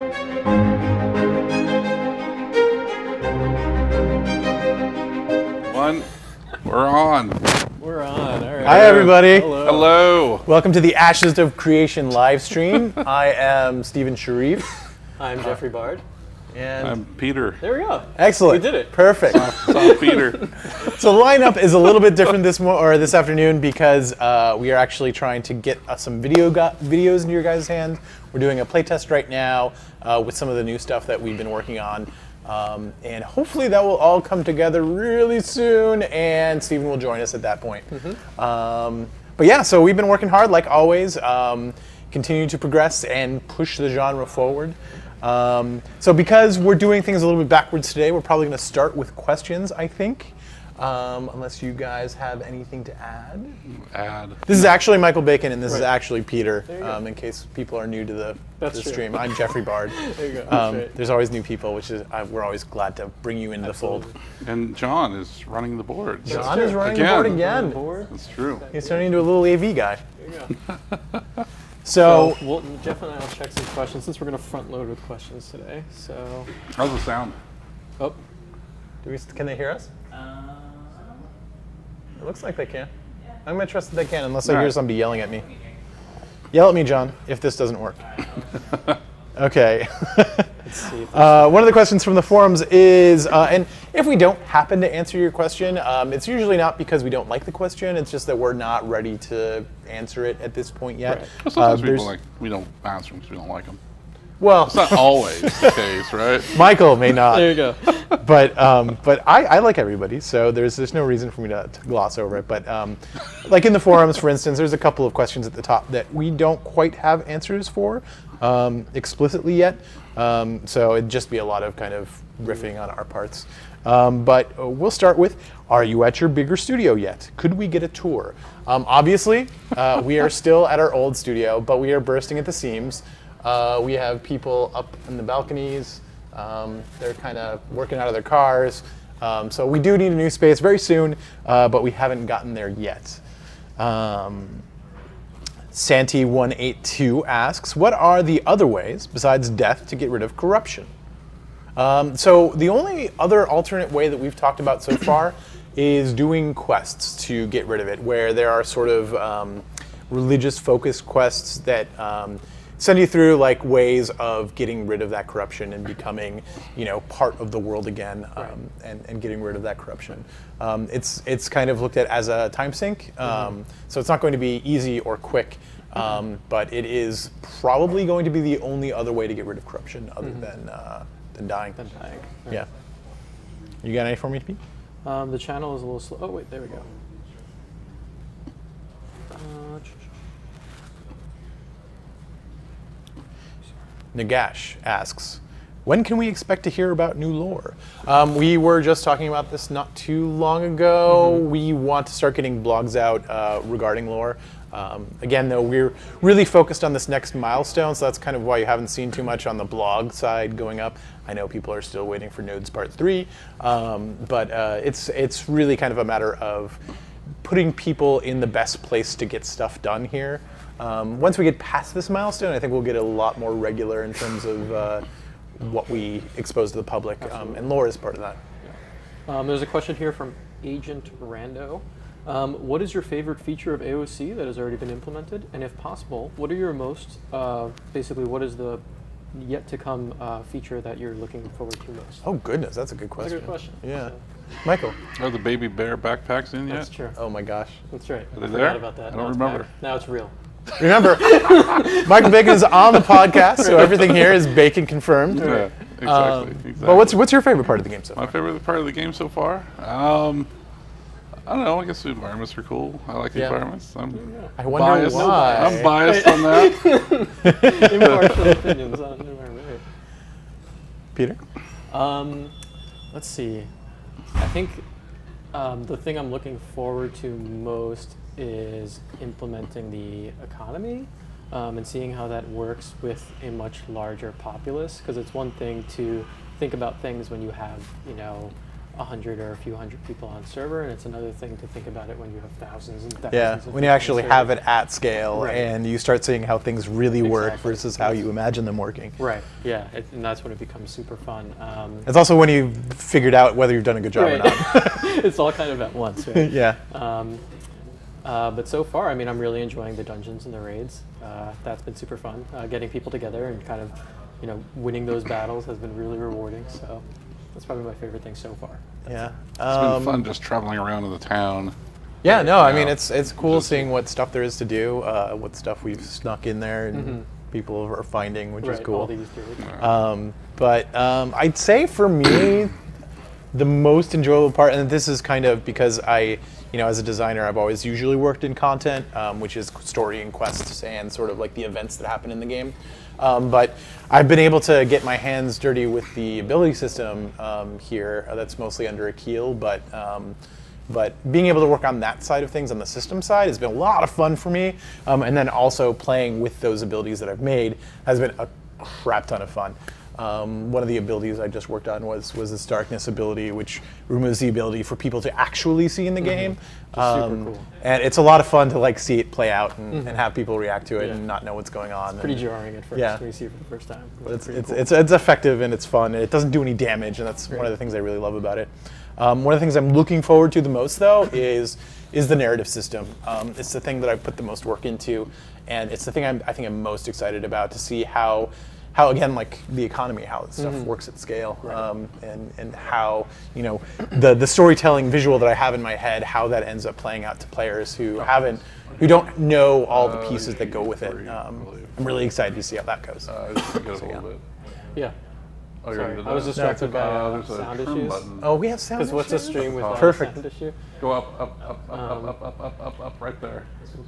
One, we're on. We're on. All right. Hi, everybody. Hello. Hello. Welcome to the Ashes of Creation live stream. I am Stephen Sharif. I'm Jeffrey Bard. And I'm Peter. There we go. excellent. We did it. Perfect. Saw Peter. So the lineup is a little bit different this afternoon because we are actually trying to get some videos into your guys' hands. We're doing a playtest right now with some of the new stuff that we've been working on. And hopefully that will all come together really soon, and Stephen will join us at that point. But yeah, so we've been working hard, like always, continue to progress and push the genre forward. So because we're doing things a little bit backwards today, we're probably going to start with questions, I think. Unless you guys have anything to add. This is actually Michael Bacon, and this is actually Peter, in case people are new to the stream. I'm Jeffrey Bard. There you go. There's always new people, which is we're always glad to bring you into the fold. And John is running the board. John is running the board again. That's true. He's turning into a little AV guy. There you go. So Jeff and I will check some questions since we're going to front load with questions today. So. How's the sound? Oh. can they hear us? It looks like they can. I'm going to trust that they can, unless I hear somebody yelling at me. Yell at me, John, if this doesn't work. Okay. Let's see if One of the questions from the forums is, and if we don't happen to answer your question, it's usually not because we don't like the question, it's just that we're not ready to answer it at this point yet. Right. Well, sometimes people we don't answer them because we don't like them. Well, it's not always the case, right? Michael may not. There you go. But I like everybody, so there's no reason for me to gloss over it. But like in the forums, for instance, there's a couple of questions at the top that we don't quite have answers for explicitly yet. So it'd just be a lot of kind of riffing on our parts. But we'll start with, are you at your bigger studio yet? Could we get a tour? Obviously, we are still at our old studio, but we are bursting at the seams. We have people up in the balconies. They're kind of working out of their cars. So we do need a new space very soon, but we haven't gotten there yet. Santi182 asks, what are the other ways, besides death, to get rid of corruption? So the only other alternate way that we've talked about so far is doing quests to get rid of it, where there are sort of religious-focused quests that send you through like ways of getting rid of that corruption and becoming, part of the world again, and getting rid of that corruption. It's kind of looked at as a time sink, so it's not going to be easy or quick, but it is probably going to be the only other way to get rid of corruption other than dying. Right. Yeah. You got any for me, Pete? The channel is a little slow. Oh wait, there we go. Nagash asks, when can we expect to hear about new lore? We were just talking about this not too long ago. We want to start getting blogs out regarding lore. Again, though, we're really focused on this next milestone, so that's kind of why you haven't seen too much on the blog side going up. I know people are still waiting for Nodes Part 3, but it's really kind of a matter of putting people in the best place to get stuff done here. Once we get past this milestone, I think we'll get a lot more regular in terms of what we expose to the public, and lore is part of that. Yeah. There's a question here from Agent Rando. What is your favorite feature of AOC that has already been implemented? And if possible, what are your most, basically, what is the yet to come feature that you're looking forward to most? Oh goodness, that's a good question. That's a good question. Yeah. So. Michael. Are the baby bear backpacks in yet? That's true. Oh my gosh. That's right. Are they I there? forgot about that. I don't remember. Now it's real. Remember, Michael Bacon is on the podcast, so everything here is Bacon confirmed. Yeah, exactly. But what's your favorite part of the game so far? My favorite part of the game so far? I don't know. I guess the environments are cool. I like the environments. I wonder why. I'm biased on that. Impartial opinions on environment. Peter? Let's see. I think the thing I'm looking forward to most is implementing the economy and seeing how that works with a much larger populace. Because it's one thing to think about things when you have, 100 or a few hundred people on server, and it's another thing to think about it when you have thousands and thousands. Yeah, of when you people on actually server. have it at scale Right. and you start seeing how things really work Exactly. versus how you imagine them working. Right. Yeah, and that's when it becomes super fun. It's also when you've figured out whether you've done a good job or Right. not. It's all kind of at once. Right? Yeah. But so far, I mean, I'm really enjoying the dungeons and the raids. That's been super fun. Getting people together and kind of, winning those battles has been really rewarding. So that's probably my favorite thing so far. Yeah. It's been fun just traveling around in the town. Yeah, no, I Yeah. mean, it's cool Just- seeing what stuff there is to do, what stuff we've snuck in there and people are finding, which is Right, cool. all the Easter eggs. But I'd say for me, the most enjoyable part, and this is kind of because as a designer, I've always usually worked in content, which is story and quests and sort of like the events that happen in the game. But I've been able to get my hands dirty with the ability system here. That's mostly under a keel, but being able to work on that side of things, on the system side, has been a lot of fun for me. And then also playing with those abilities that I've made has been a crap ton of fun. One of the abilities I just worked on was this darkness ability, which removes the ability for people to actually see in the game. Super cool. And it's a lot of fun to like see it play out and have people react to it Yeah. and not know what's going on. Pretty And- jarring at first Yeah. when you see it for the first time. but it's pretty cool. it's effective and it's fun. It doesn't do any damage, and that's one of Right. the things I really love about it. One of the things I'm looking forward to the most, though, is the narrative system. It's the thing that I put the most work into, and it's the thing I think I'm most excited about, to see how again, like the economy, how this stuff works at scale, and how the storytelling visual that I have in my head, how that ends up playing out to players who don't know all the pieces that go with it. I'm really excited to see how that goes. Just to get a little bit. Yeah. Oh, you Sorry, already did I was that? distracted by There's a sound trim issues. button. Oh, we have sound. Because what's a issues? stream with Perfect. sound issue? Go up, right there.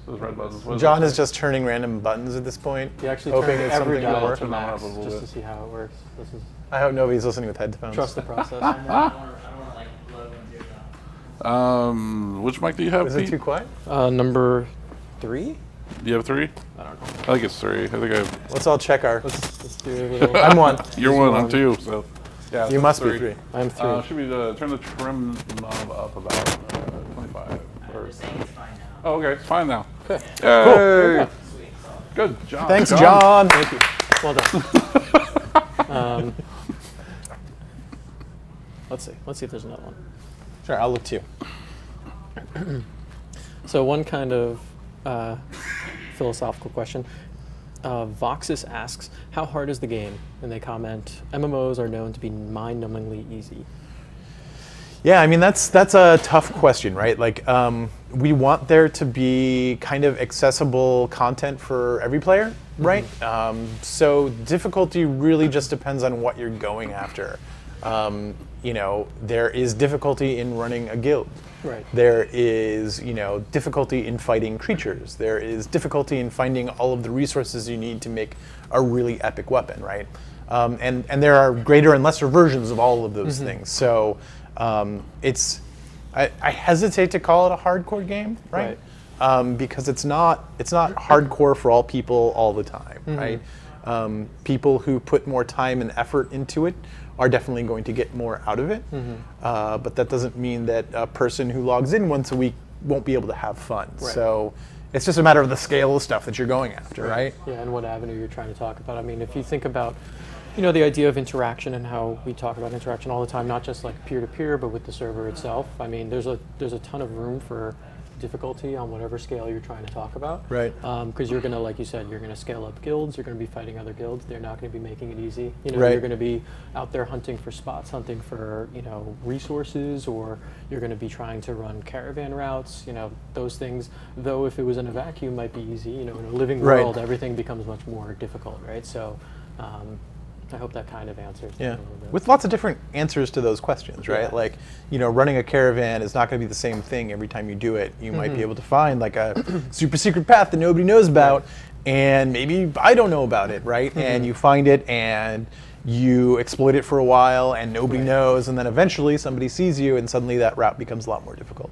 Those red buttons. What John it is say? just turning random buttons at this point. You actually hoping turn it's every something will dial work. to max Turn it up a little just to bit. see how it works. This is I hope nobody's listening with headphones. trust the process. Which mic do you have, Is it Pete? too quiet? Number 3? Do you have 3? I don't know. I think it's 3. I think I have. Let's all check our. Let's do a little. I'm one. You're 1, I'm 2. So, yeah. You so must it's be 3. I'm 3. Should we turn the trim knob up about 25? Or, Just saying it's fine now. oh, okay, it's fine now. Okay. Yay! Cool. Good job. Thanks, John. Thank you. Well done. Let's see. Let's see if there's another one. Sure, I'll look too. So one kind of philosophical question. Voxus asks, how hard is the game? And they comment, MMOs are known to be mind-numbingly easy. Yeah, I mean that's a tough question, right? Like, we want there to be kind of accessible content for every player, right? So difficulty really just depends on what you're going after. There is difficulty in running a guild. Right. There is, difficulty in fighting creatures. There is difficulty in finding all of the resources you need to make a really epic weapon, right? And there are greater and lesser versions of all of those things. So I hesitate to call it a hardcore game, right? Because it's not hardcore for all people all the time, right? People who put more time and effort into it are definitely going to get more out of it. But that doesn't mean that a person who logs in once a week won't be able to have fun. Right. So it's just a matter of the scale of stuff that you're going after, right? Yeah, and what avenue you're trying to talk about. I mean, if you think about, the idea of interaction and how we talk about interaction all the time, not just like peer-to-peer, but with the server itself. I mean, there's a ton of room for difficulty on whatever scale you're trying to talk about. Right. Because you're going to, like you said, you're going to scale up guilds, you're going to be fighting other guilds, they're not going to be making it easy. Right. You're going to be out there hunting for spots, hunting for, resources, or you're going to be trying to run caravan routes, those things. Though if it was in a vacuum, might be easy. In a living Right. world, everything becomes much more difficult, right? So I hope that kind of answers it Yeah, a little bit. with lots of different answers to those questions, right? Yeah. Like, running a caravan is not going to be the same thing every time you do it. You might be able to find like a super secret path that nobody knows about, and maybe I don't know about it, right? And you find it and you exploit it for a while and nobody knows, and then eventually somebody sees you and suddenly that route becomes a lot more difficult.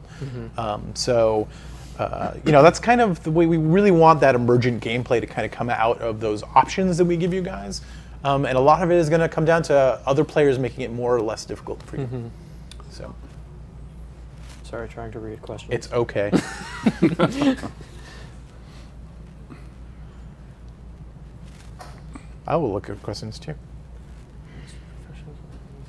That's kind of the way we really want that emergent gameplay to kind of come out of those options that we give you guys. And a lot of it is going to come down to other players making it more or less difficult for you. So Sorry, trying to read questions. it's okay. I will look at questions too.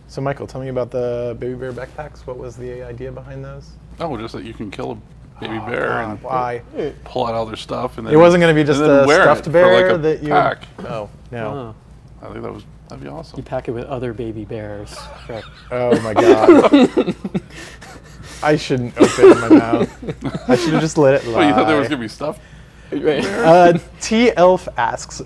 So Michael, tell me about the baby bear backpacks. What was the idea behind those? Oh, just that you can kill a baby bear and Why? pull out all their stuff, and then It wasn't going to be just and then a wear stuffed it bear for like a that you. pack. Oh no! Oh, I think that'd be awesome. you pack it with other baby bears. Right. Oh my god! I shouldn't open my mouth. I should have just let it lie. Oh, you thought there was gonna be stuff? Right. T Elf asks,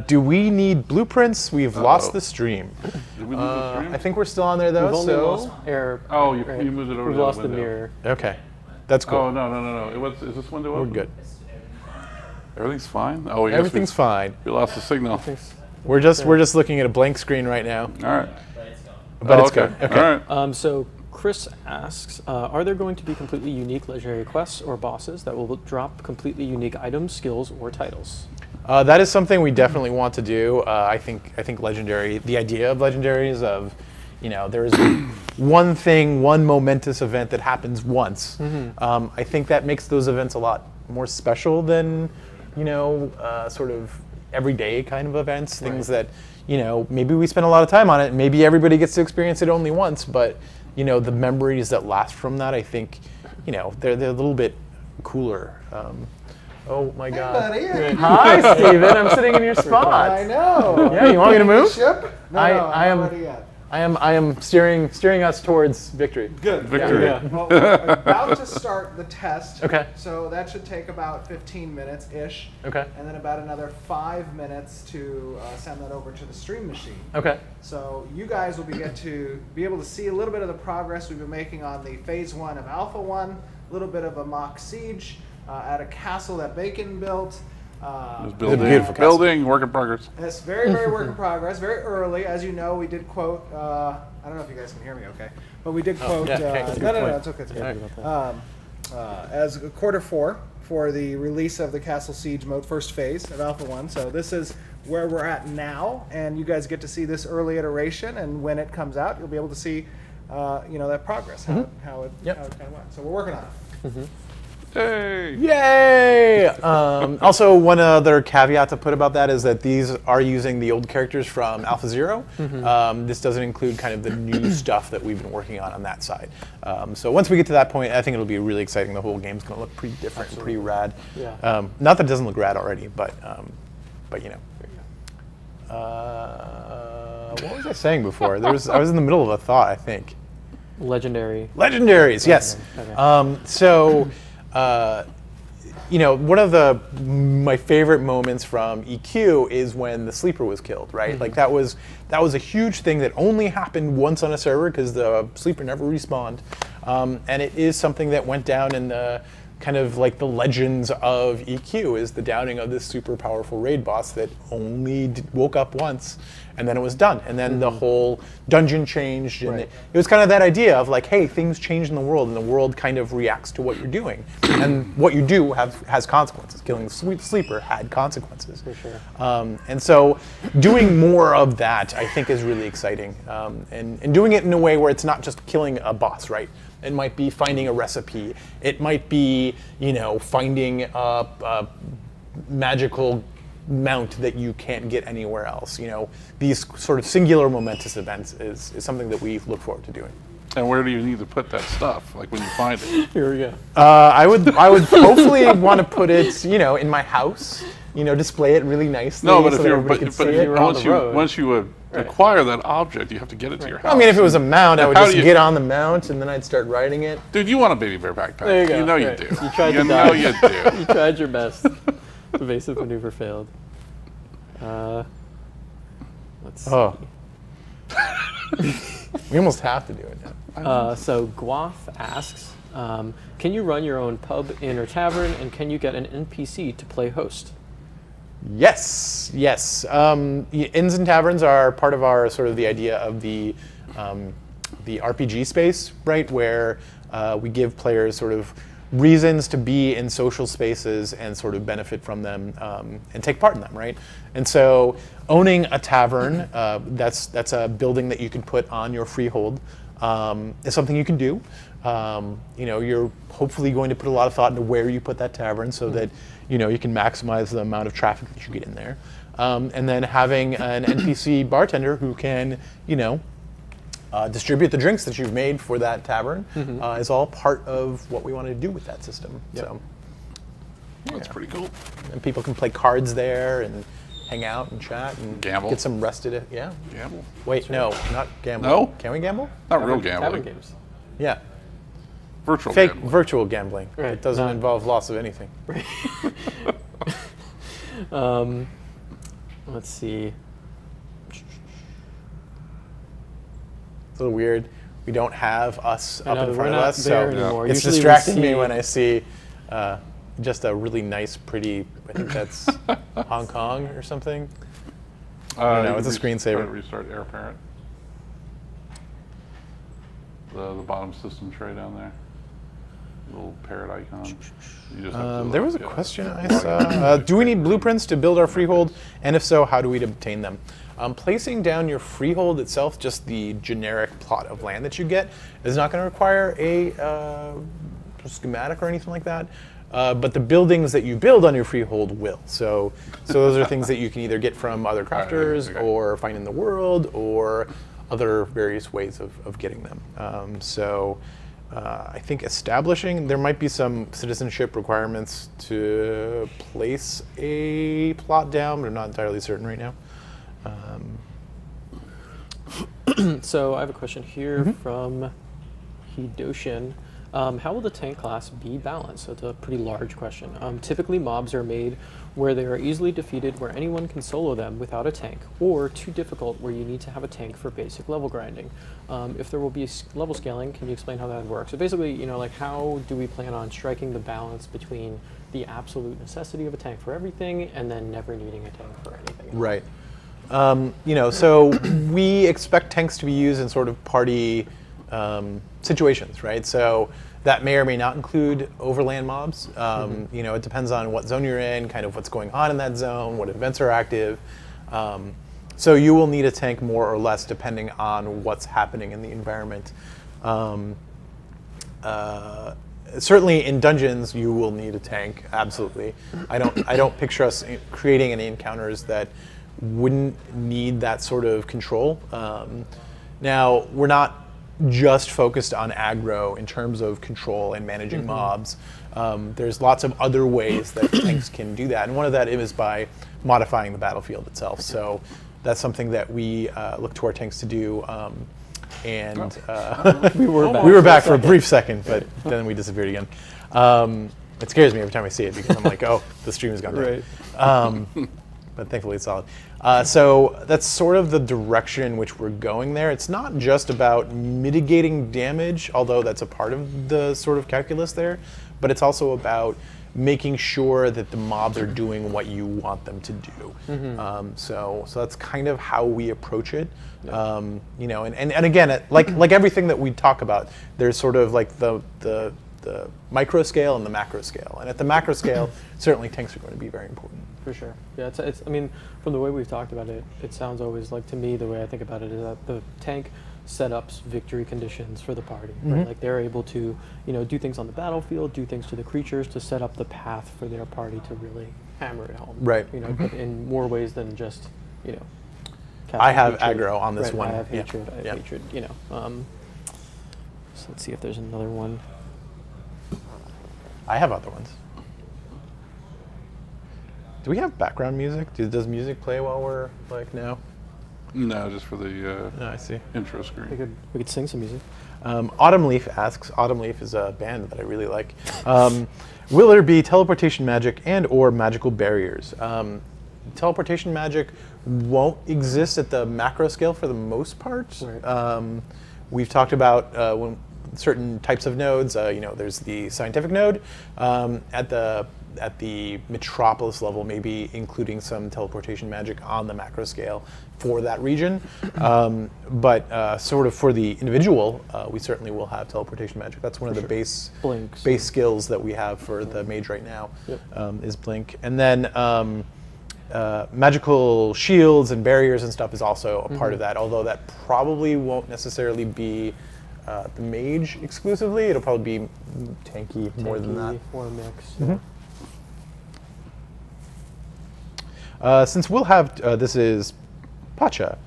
"Do we need blueprints? We've lost the stream." Did we lose the stream? I think we're still on there though. We've only so lost air. Oh, you right. moved it over We've to the lost the window. mirror. okay, that's cool. Oh no! Is this window We're open? good. Everything's fine. Oh, yes, Everything's fine. we lost the signal. We're just looking at a blank screen right now. All right. But it's okay. good. Okay. All right. So Chris asks, are there going to be completely unique legendary quests or bosses that will drop completely unique items, skills, or titles? That is something we definitely want to do. I think legendary. The idea of legendaries of, there's one thing, one momentous event that happens once. I think that makes those events a lot more special than, sort of everyday kind of events. Things that, maybe we spend a lot of time on it. Maybe everybody gets to experience it only once, but the memories that last from that, I think, they're a little bit cooler. Oh my God! Buddy. Hi, Steven. I'm sitting in your spot. I know. Yeah, you want me to move? Ship? No, I am- I'm not ready yet. I am steering us towards victory. Good. Victory. Yeah. Well, we're about to start the test. Okay. So that should take about 15 minutes-ish. Okay. And then about another 5 minutes to send that over to the stream machine. Okay. So you guys will get to be able to see a little bit of the progress we've been making on the phase 1 of Alpha 1, a little bit of a mock siege at a castle that Bacon built. Just building, beautiful castle. building, work in progress. It's very, very work in progress, very early. As you know, we did quote, I don't know if you guys can hear me okay, but we did quote, yeah, okay, that's a no, good no, point. it's okay, it's good. All As Q4 for the release of the Castle Siege mode, first phase of Alpha 1. So this is where we're at now, and you guys get to see this early iteration, and when it comes out, you'll be able to see, that progress, how it kind of went. So we're working on it. Hey. Yay! Also, one other caveat to put about that is that these are using the old characters from Alpha Zero. This doesn't include kind of the new stuff that we've been working on that side. So once we get to that point, I think it'll be really exciting. The whole game's going to look pretty different and pretty rad. Yeah. Not that it doesn't look rad already, but what was I saying before? I was in the middle of a thought, I think. Legendary. Legendaries, yes. Okay. One of my favorite moments from EQ is when the sleeper was killed, right? Like that was a huge thing that only happened once on a server because the sleeper never respawned, and it is something that went down in the kind of like the legends of EQ is the downing of this super powerful raid boss that only woke up once and then it was done. And then the whole dungeon changed and it was kind of that idea of like, hey, things change in the world and the world kind of reacts to what you're doing. And what you do has consequences. Killing the sleeper had consequences. For sure. And so doing more of that I think is really exciting. And doing it in a way where it's not just killing a boss, right? It might be finding a recipe. It might be, finding a magical mount that you can't get anywhere else. These sort of singular momentous events is something that we look forward to doing. And where do you need to put that stuff? Like when you find it? Here we go. I would hopefully want to put it, in my house. Display it really nicely. No, but so if that you're, everybody but can see it. once you acquire that object, you have to get it to your house. I mean, if it was a mount, I would How just do you- get on the mount and then I'd start riding it. Dude, you want a baby bear backpack? There you go. You know Right. you do. You tried to know dodge. you do. You tried your best. Evasive maneuver failed. Let's see. Oh. We almost have to do it now. So Guath asks, can you run your own pub, inn, or tavern, and can you get an NPC to play host? Yes. Inns and taverns are part of our sort of the idea of the RPG space, right? Where we give players sort of reasons to be in social spaces and sort of benefit from them and take part in them, right? And so owning a tavern, that's a building that you can put on your freehold. is something you can do. You're hopefully going to put a lot of thought into where you put that tavern so that you can maximize the amount of traffic that you get in there. And then having an NPC bartender who can, distribute the drinks that you've made for that tavern is all part of what we want to do with that system. Yep. So That's pretty cool. and people can play cards there and hang out and chat and Gamble. get some rested. Yeah. Gamble. Wait, no, not gamble. No? Can we gamble? Not real Tavern gambling. games. Yeah. Virtual Fake gambling. virtual gambling. Right. It doesn't involve loss of anything. Let's see. It's a little weird. We don't have us I up know, in we're front of not us, there so anymore. it's Usually we distracting me see- when I see just a really nice, pretty. I think that's Hong Kong or something. don't know, you it's a can screensaver. try to restart Air Parent. The bottom system tray down there. Little parrot icon. You just have to There was a question I saw. Do we need blueprints to build our freehold? And if so, how do we obtain them? Placing down your freehold itself, just the generic plot of land that you get, is not going to require a schematic or anything like that. But the buildings that you build on your freehold will. So those are things that you can either get from other crafters okay. or find in the world or other various ways of getting them. I think establishing, there might be some citizenship requirements to place a plot down, but I'm not entirely certain right now. So I have a question here from Hidoshin. How will the tank class be balanced? So it's a pretty large question. Typically mobs are made where they are easily defeated, where anyone can solo them without a tank, or too difficult where you need to have a tank for basic level grinding. If there will be level scaling, can you explain how that would work? So basically, like how do we plan on striking the balance between the absolute necessity of a tank for everything and then never needing a tank for anything else? Right. So we expect tanks to be used in sort of party situations, right? So that may or may not include overland mobs. It depends on what zone you're in, kind of what's going on in that zone, what events are active. So you will need a tank more or less depending on what's happening in the environment. Certainly in dungeons, you will need a tank. Absolutely. I don't picture us creating any encounters that wouldn't need that sort of control. Now, we're not just focused on aggro in terms of control and managing mobs. There's lots of other ways that tanks can do that, and one of that is by modifying the battlefield itself. So that's something that we look to our tanks to do. We were back for a brief second, but then we disappeared again. It scares me every time I see it because I'm like, oh, the stream has gone down. Right. But thankfully it's solid. So that's sort of the direction in which we're going there. It's not just about mitigating damage, although that's a part of the sort of calculus there, but it's also about making sure that the mobs are doing what you want them to do. So that's kind of how we approach it. And again, like everything that we talk about, there's sort of like the micro scale and the macro scale. And at the macro scale, certainly tanks are going to be very important. For sure. Yeah, it's. I mean, from the way we've talked about it, it sounds always like, to me, the way I think about it is that the tank setups victory conditions for the party, right? Like they're able to, do things on the battlefield, do things to the creatures to set up the path for their party to really hammer it home. Right. But in more ways than just, I have hatred. aggro on this Right, one. I have Yeah. hatred. I have Yeah. hatred. So let's see if there's another one. I have other ones. Do we have background music? Does music play while we're no? No, just for the No, I see. intro screen. We could sing some music. Autumn Leaf asks, Autumn Leaf is a band that I really like. Will there be teleportation magic and or magical barriers? Teleportation magic won't exist at the macro scale for the most part. Right. We've talked about when certain types of nodes. There's the scientific node at the metropolis level, maybe including some teleportation magic on the macro scale for that region. But sort of for the individual, we certainly will have teleportation magic. That's one of the base skills that we have for the mage right now. Is blink. And then magical shields and barriers and stuff is also a part of that, although that probably won't necessarily be the mage exclusively. It'll probably be tanky more than that. Or a mix. Since we'll have, this is Pacha.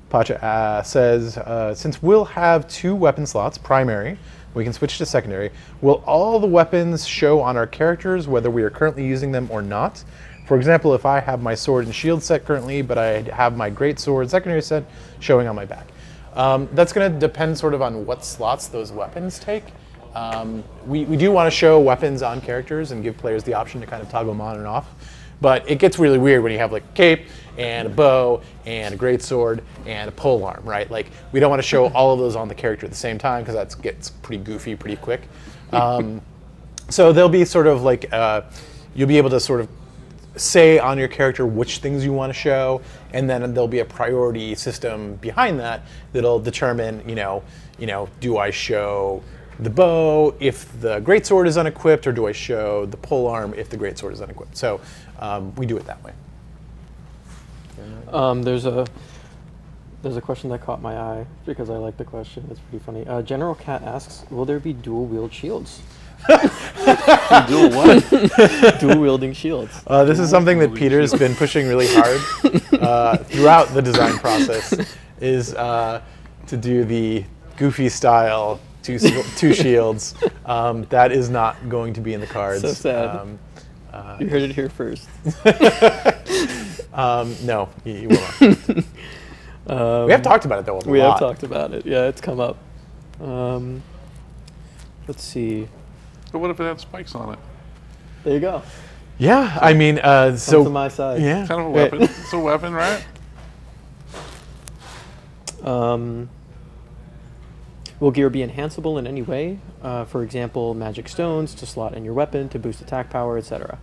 Pacha says, since we'll have 2 weapon slots, primary, we can switch to secondary. Will all the weapons show on our characters, whether we are currently using them or not? For example, if I have my sword and shield set currently, but I have my great sword secondary set showing on my back. That's going to depend sort of on what slots those weapons take. We do want to show weapons on characters and give players the option to kind of toggle them on and off. But it gets really weird when you have like a cape and a bow and a greatsword and a polearm, right? Like we don't want to show all of those on the character at the same time because that gets pretty goofy pretty quick. So they'll be sort of like, you'll be able to sort of say on your character which things you want to show, and then there'll be a priority system behind that that'll determine, do I show the bow if the greatsword is unequipped, or do I show the polearm if the greatsword is unequipped? So we do it that way. There's a question that caught my eye because I like the question. It's pretty funny. General Cat asks, will there be dual wield shields? Dual what? Dual wielding shields. This is something that Peter's been pushing really hard throughout the design process, is to do the goofy style two shields. That is not going to be in the cards. So sad. You heard it here first. No, you will not. We have talked about it though a lot. We have talked about it. Yeah, it's come up. Let's see. But what if it had spikes on it? There you go. Yeah, I mean, Come to my side. Yeah, Kind of a weapon. It's a weapon, right? Will gear be enhanceable in any way? For example, magic stones to slot in your weapon to boost attack power, etc.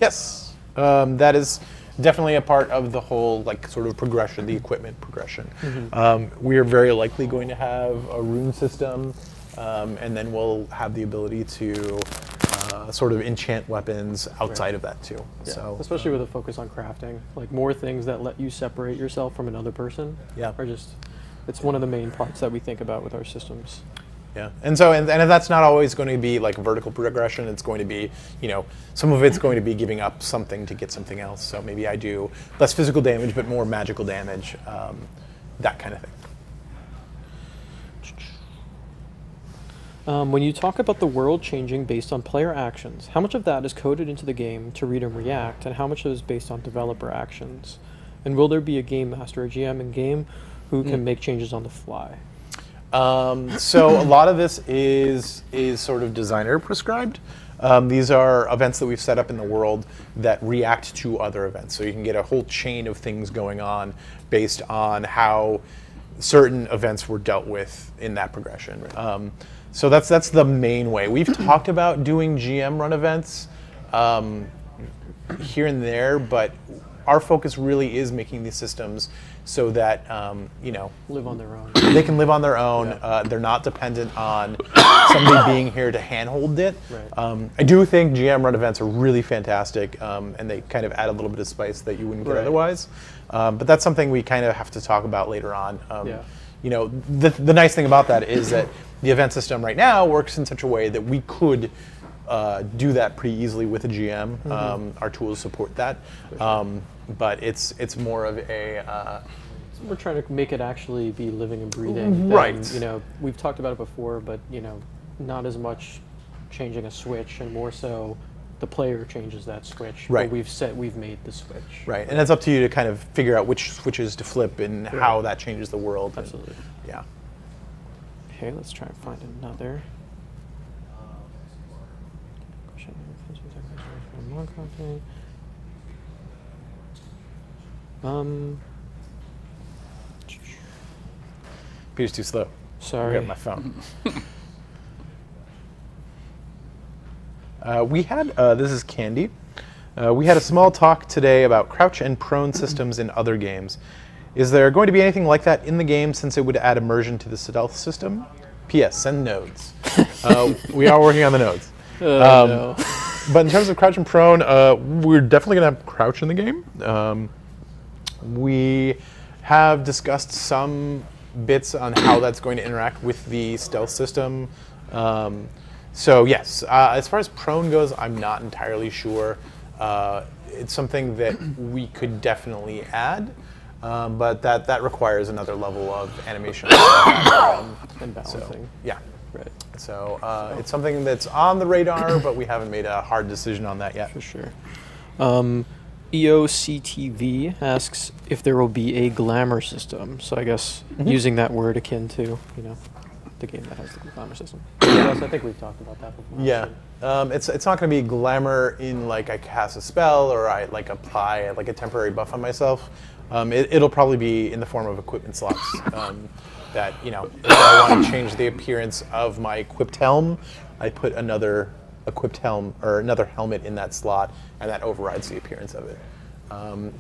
Yes, that is definitely a part of the whole sort of progression, the equipment progression. We are very likely going to have a rune system, and then we'll have the ability to sort of enchant weapons outside of that too. Yeah. So, especially with a focus on crafting, like more things that let you separate yourself from another person. Yeah. Are just, it's one of the main parts that we think about with our systems. Yeah, and so and that's not always going to be like vertical progression. It's going to be, some of it's going to be giving up something to get something else. So maybe I do less physical damage but more magical damage, that kind of thing. When you talk about the world changing based on player actions, how much of that is coded into the game to read and react, and how much is based on developer actions? And will there be a game master, a GM in game, who can make changes on the fly? So a lot of this is sort of designer prescribed. These are events that we've set up in the world that react to other events. So you can get a whole chain of things going on based on how certain events were dealt with in that progression. Right. So that's the main way. We've talked about doing GM run events here and there, but our focus really is making these systems so that Live on their own. they can live on their own. Yeah. They're not dependent on somebody being here to handhold it. Right. I do think GM run events are really fantastic, and they kind of add a little bit of spice that you wouldn't get otherwise. But that's something we kind of have to talk about later on. The nice thing about that is that the event system right now works in such a way that we could do that pretty easily with a GM. Our tools support that. But it's more of a... We're trying to make it actually be living and breathing. Right. Than, we've talked about it before, but not as much changing a switch, and more so the player changes that switch. Right. But we've made the switch. Right, and it's up to you to kind of figure out which switches to flip and how that changes the world. Absolutely. Yeah. Okay, let's try and find another. Peter's too slow. Sorry. I got my phone. We had, this is Candy. We had a small talk today about crouch and prone systems in other games. Is there going to be anything like that in the game, since it would add immersion to the stealth system? P.S. Send nodes. We are working on the nodes. No. But in terms of crouch and prone, we're definitely going to have crouch in the game. We have discussed some bits on how that's going to interact with the stealth system. So yes, as far as prone goes, I'm not entirely sure. It's something that we could definitely add, but that requires another level of animation And balancing. So, yeah. Right. So it's something that's on the radar, but we haven't made a hard decision on that yet. For sure. EOCTV asks if there will be a glamour system. So I guess using that word akin to, you know, the game that has the glamour system. Yes, I think we've talked about that before. Yeah. It's not going to be glamour in like I cast a spell or I like apply like a temporary buff on myself. It'll probably be in the form of equipment slots. That, you know, if I want to change the appearance of my equipped helm, I put another equipped helm or another helmet in that slot, and that overrides the appearance of it.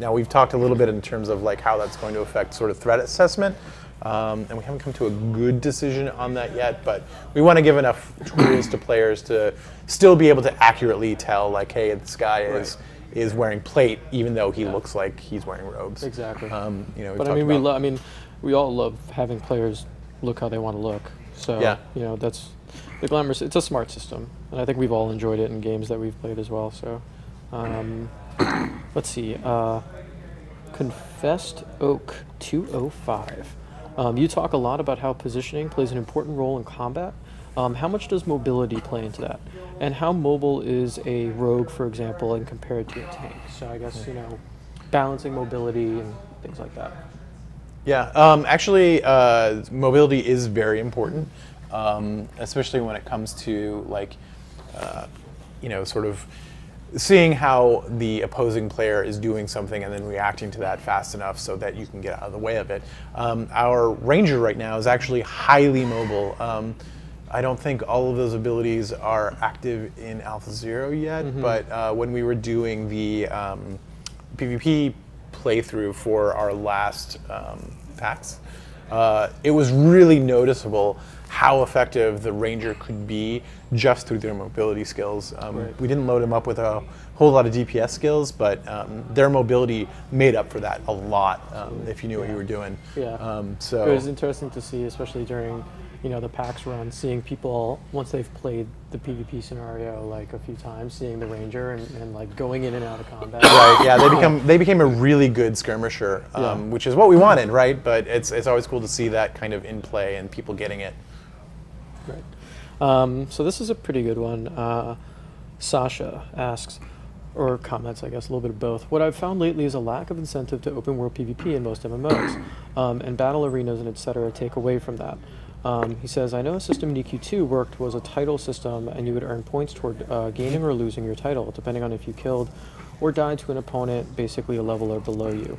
Now we've talked a little bit in terms of like how that's going to affect sort of threat assessment, and we haven't come to a good decision on that yet. But we want to give enough tools to players to still be able to accurately tell, like, hey, this guy is wearing plate, even though he looks like he's wearing robes. Exactly. You know, But I mean, we all love having players look how they want to look. So Yeah. you know, that's the glamour. It's a smart system, and I think we've all enjoyed it in games that we've played as well. So let's see. Confessed Oak 205. You talk a lot about how positioning plays an important role in combat. How much does mobility play into that? And how mobile is a rogue, for example, and compared to a tank? So I guess, you know, balancing mobility and things like that. Yeah, actually, mobility is very important, especially when it comes to like, you know, sort of seeing how the opposing player is doing something and then reacting to that fast enough so that you can get out of the way of it. Our ranger right now is actually highly mobile. I don't think all of those abilities are active in Alpha 0 yet, but when we were doing the PvP playthrough for our last packs, it was really noticeable how effective the ranger could be just through their mobility skills. We didn't load them up with a whole lot of DPS skills, but their mobility made up for that a lot if you knew what you were doing. Yeah. So it was interesting to see, especially during, you know, the PAX run, seeing people, once they've played the PvP scenario like a few times, seeing the ranger and like going in and out of combat. Right, yeah, they became a really good skirmisher, which is what we wanted, right? But it's always cool to see that kind of in play and people getting it. Right. So this is a pretty good one. Sasha asks, or comments, I guess, a little bit of both. What I've found lately is a lack of incentive to open world PvP in most MMOs, and battle arenas and etc. take away from that. He says, I know a system in EQ2 worked was a title system, and you would earn points toward gaining or losing your title, depending on if you killed or died to an opponent, basically a level or below you.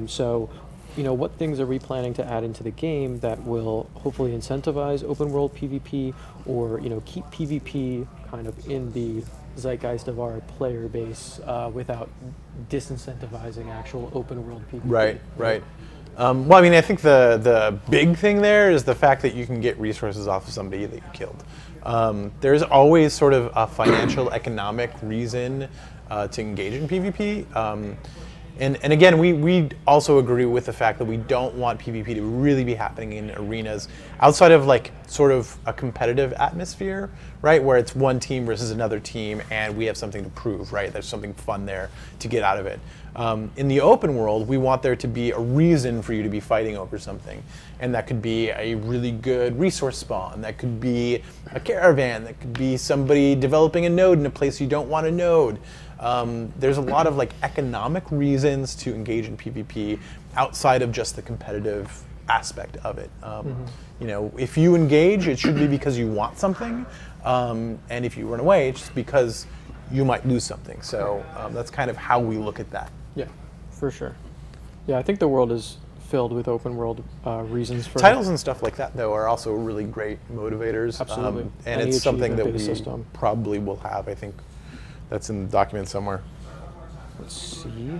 So, you know, what things are we planning to add into the game that will hopefully incentivize open world PvP, or, you know, keep PvP kind of in the zeitgeist of our player base without disincentivizing actual open world PvP? Right, right. Well, I mean, I think the big thing there is the fact that you can get resources off of somebody that you killed. There's always sort of a financial, economic reason to engage in PvP. And again, we also agree with the fact that we don't want PvP to really be happening in arenas outside of like sort of a competitive atmosphere, right? Where it's one team versus another team and we have something to prove, right? There's something fun there to get out of it. In the open world, we want there to be a reason for you to be fighting over something. And that could be a really good resource spawn, that could be a caravan, that could be somebody developing a node in a place you don't want a node. There's a lot of like economic reasons to engage in PvP outside of just the competitive aspect of it. You know, if you engage, it should be because you want something, and if you run away, it's just because you might lose something. So that's kind of how we look at that. Yeah, for sure. Yeah, I think the world is filled with open world reasons for titles and stuff like that, though, are also really great motivators. Absolutely. And Any it's something that we system. probably will have. I think that's in the document somewhere. Let's see.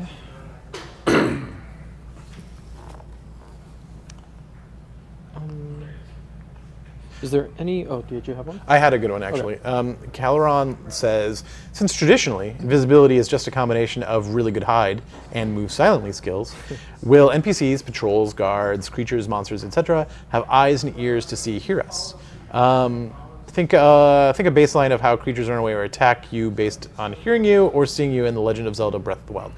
Is there any? Oh, did you have one? I had a good one, actually. Caloron says, since traditionally, invisibility is just a combination of really good hide and move silently skills, will NPCs, patrols, guards, creatures, monsters, etc., have eyes and ears to see, hear us? Think a baseline of how creatures run away or attack you based on hearing you or seeing you in The Legend of Zelda Breath of the Wild.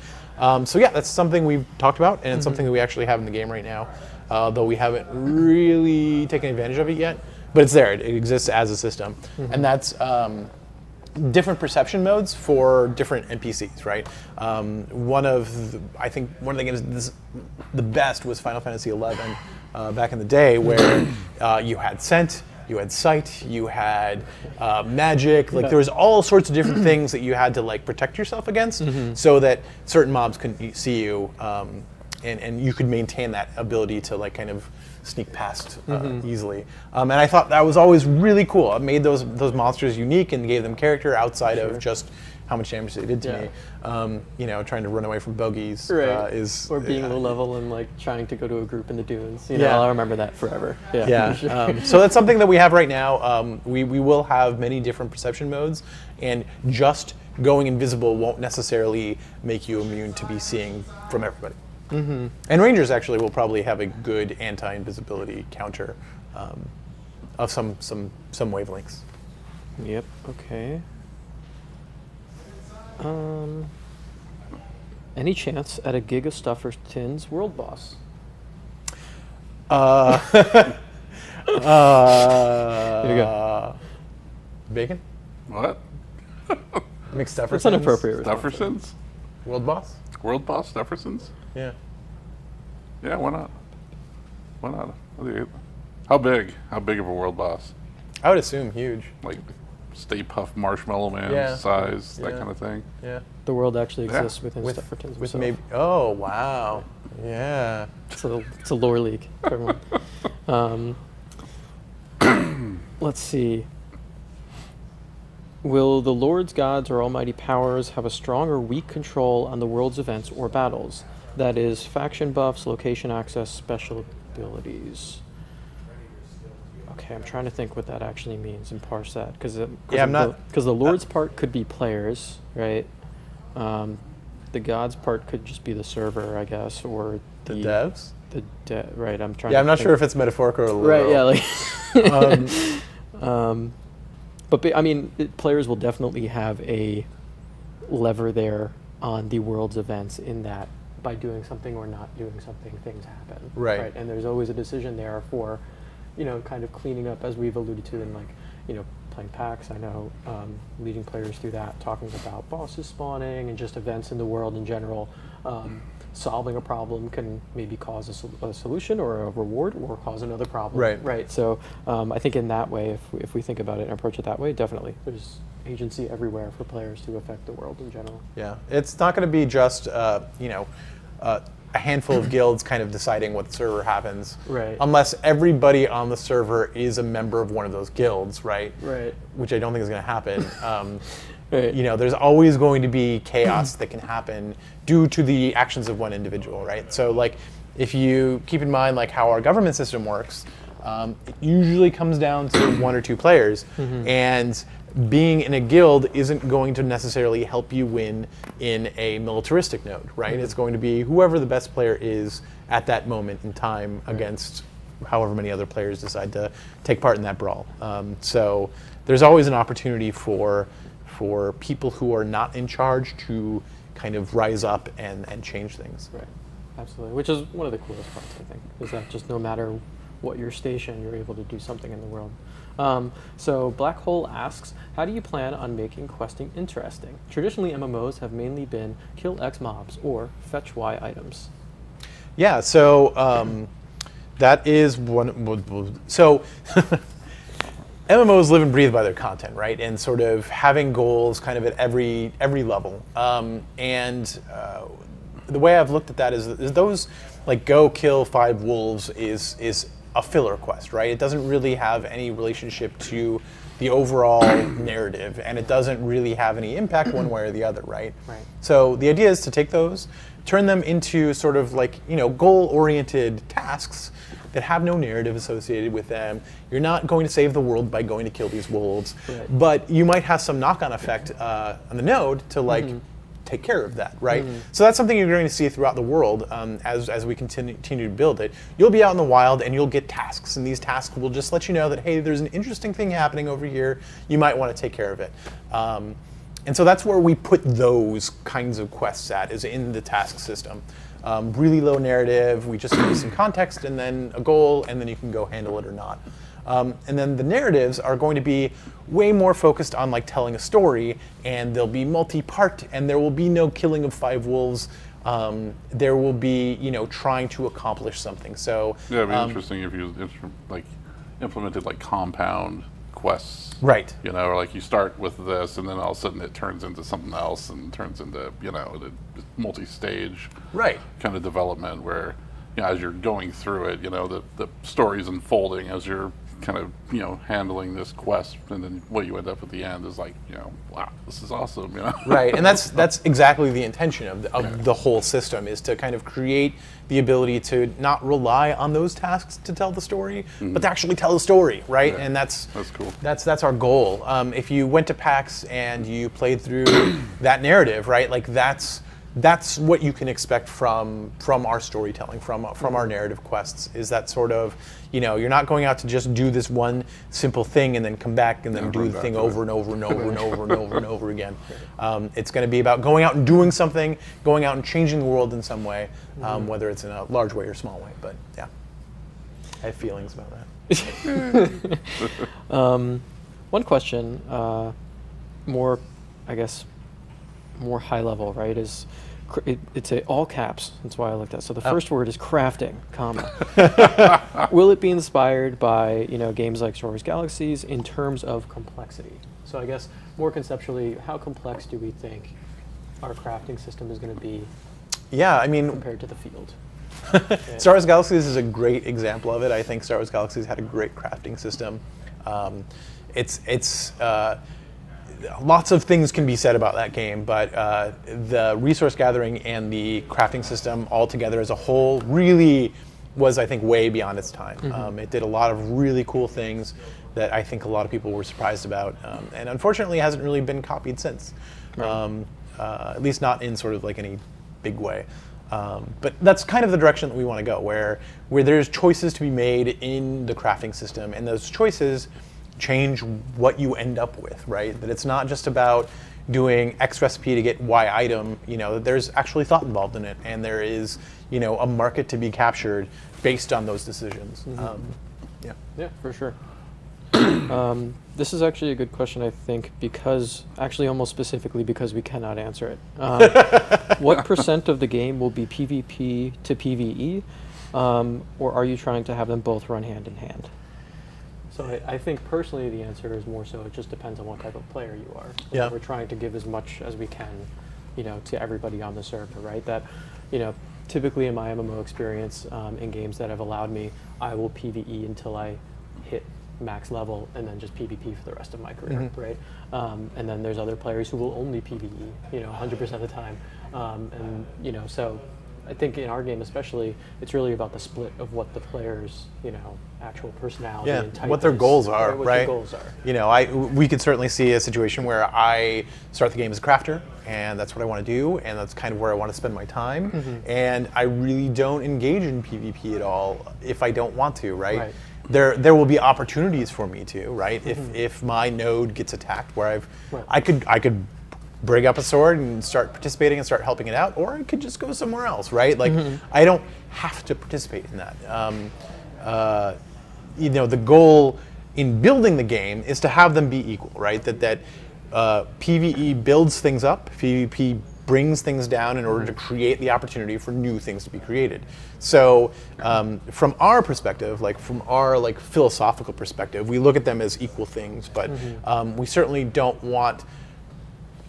So yeah, that's something we've talked about, and it's something that we actually have in the game right now, though we haven't really taken advantage of it yet. But it's there. It exists as a system, and that's different perception modes for different NPCs, right? I think one of the games the best was Final Fantasy XI back in the day, where you had scent, you had sight, you had magic. Like there was all sorts of different things that you had to like protect yourself against, so that certain mobs couldn't see you, and you could maintain that ability to like kind of sneak past easily. And I thought that was always really cool. It made those monsters unique and gave them character outside of just how much damage they did to me. You know, trying to run away from bogeys is... Or being low level and like trying to go to a group in the dunes. You know, I'll remember that forever. So that's something that we have right now. We will have many different perception modes, and just going invisible won't necessarily make you immune to be seeing from everybody. And Rangers actually will probably have a good anti-invisibility counter of some wavelengths. Yep. Okay. Any chance at a Giga Stuffers Tins world boss? Here you go. Bacon? What? Mixed Stuffersons? That's inappropriate. Stuffersons? World boss? World boss Stuffersons? Yeah. Yeah, why not? Why not? How big? How big of a world boss? I would assume huge. Like Stay Puft Marshmallow Man size, that kind of thing? Yeah. The world actually exists within Stuffertons. With maybe. Oh wow. Yeah. It's a lore leak for everyone. Let's see. Will the Lord's gods or almighty powers have a strong or weak control on the world's events or battles? That is, faction buffs, location access, special abilities. Okay, I'm trying to think what that actually means and parse that, because the Lord's part could be players, right? The gods part could just be the server, I guess, or the devs. Right. I'm trying. Yeah, I'm not sure if it's metaphorical or Right. literal. Yeah. Like. But I mean, players will definitely have a lever there on the world's events, in that by doing something or not doing something, things happen. Right. And there's always a decision there for, you know, kind of cleaning up, as we've alluded to in, like, you know, playing PAX. I know leading players through that, talking about bosses spawning and just events in the world in general. Solving a problem can maybe cause a solution or a reward, or cause another problem. Right. So I think in that way, if we think about it and approach it that way, definitely there's agency everywhere for players to affect the world in general. Yeah, it's not going to be just you know, a handful of guilds kind of deciding what server happens. Right. Unless everybody on the server is a member of one of those guilds, right? Right. Which I don't think is going to happen. Right. You know, there's always going to be chaos that can happen due to the actions of one individual, right? So, like, if you keep in mind like how our government system works, it usually comes down to one or two players, and being in a guild isn't going to necessarily help you win in a militaristic node, right? It's going to be whoever the best player is at that moment in time against however many other players decide to take part in that brawl. So there's always an opportunity for people who are not in charge to kind of rise up and change things. Right, absolutely. Which is one of the coolest parts, I think, is that just no matter what your station, you're able to do something in the world. So Black Hole asks, how do you plan on making questing interesting? Traditionally, MMOs have mainly been kill X mobs or fetch Y items. Yeah, so that is one. So MMOs live and breathe by their content, right? And sort of having goals kind of at every level. And the way I've looked at that is those, like, go kill 5 wolves is a filler quest, right? It doesn't really have any relationship to the overall narrative, and it doesn't really have any impact one way or the other, right? Right. So the idea is to take those, turn them into sort of like, goal-oriented tasks that have no narrative associated with them. You're not going to save the world by going to kill these wolves, Right. but you might have some knock-on effect on the node to like take care of that, right? So that's something you're going to see throughout the world as we continue to build it. You'll be out in the wild and you'll get tasks, and these tasks will just let you know that, hey, there's an interesting thing happening over here. You might want to take care of it. And so that's where we put those kinds of quests at, is in the task system. Really low narrative, we just give you some context and then a goal, and then you can go handle it or not. And then the narratives are going to be way more focused on like telling a story, and they'll be multi-part, and there will be no killing of 5 wolves. There will be, trying to accomplish something. So Yeah, it'd be interesting if you implemented like compound quests. Right. Or like you start with this, and then all of a sudden it turns into something else, and turns into the multi-stage Right. kind of development where, as you're going through it, the story's unfolding as you're kind of handling this quest, and then what you end up at the end is like, wow, this is awesome. Right, and that's exactly the intention of the whole system, is to kind of create the ability to not rely on those tasks to tell the story, but to actually tell the story, right? Yeah, and that's cool. That's our goal. If you went to PAX and you played through that narrative, right? Like that's what you can expect from our storytelling, from our narrative quests, is that sort of, you're not going out to just do this one simple thing and then come back and then do the thing over and over and over and over and over and over again. It's going to be about going out and doing something, going out and changing the world in some way, whether it's in a large way or small way. But yeah, I have feelings about that. One question, more high level, right? It's all caps. That's why I looked at it. So the first word is crafting, comma. Will it be inspired by games like Star Wars Galaxies in terms of complexity? So I guess more conceptually, how complex do we think our crafting system is going to be? Yeah, I mean, compared to the field. Star Wars Galaxies is a great example of it. I think Star Wars Galaxies had a great crafting system. Lots of things can be said about that game, but the resource gathering and the crafting system all together as a whole really was, I think, way beyond its time. It did a lot of really cool things that I think a lot of people were surprised about, and unfortunately hasn't really been copied since, at least not in sort of like any big way. But that's kind of the direction that we want to go, where there's choices to be made in the crafting system, and those choices change what you end up with, right? That it's not just about doing X recipe to get Y item, that there's actually thought involved in it, and there is, a market to be captured based on those decisions. Yeah, for sure. This is actually a good question, I think, almost specifically because we cannot answer it. What % of the game will be PvP to PvE, or are you trying to have them both run hand in hand? So I think personally the answer is more so it just depends on what type of player you are. Yeah. We're trying to give as much as we can, to everybody on the server, right? That, typically in my MMO experience, in games that have allowed me, I will PvE until I hit max level and then just PvP for the rest of my career, right? And then there's other players who will only PvE, 100% of the time. So I think in our game especially, it's really about the split of what the players, actual personality and type what their goals are, what right? their goals are. We could certainly see a situation where I start the game as a crafter, and that's what I want to do, and that's kind of where I want to spend my time, and I really don't engage in PvP at all if I don't want to, right? There will be opportunities for me to, right? If my node gets attacked, where I could bring up a sword and start participating and start helping it out, or I could just go somewhere else, right? Like, I don't have to participate in that. The goal in building the game is to have them be equal, right? That PvE builds things up, PvP brings things down in order to create the opportunity for new things to be created. So from our perspective, from our philosophical perspective, we look at them as equal things, but we certainly don't want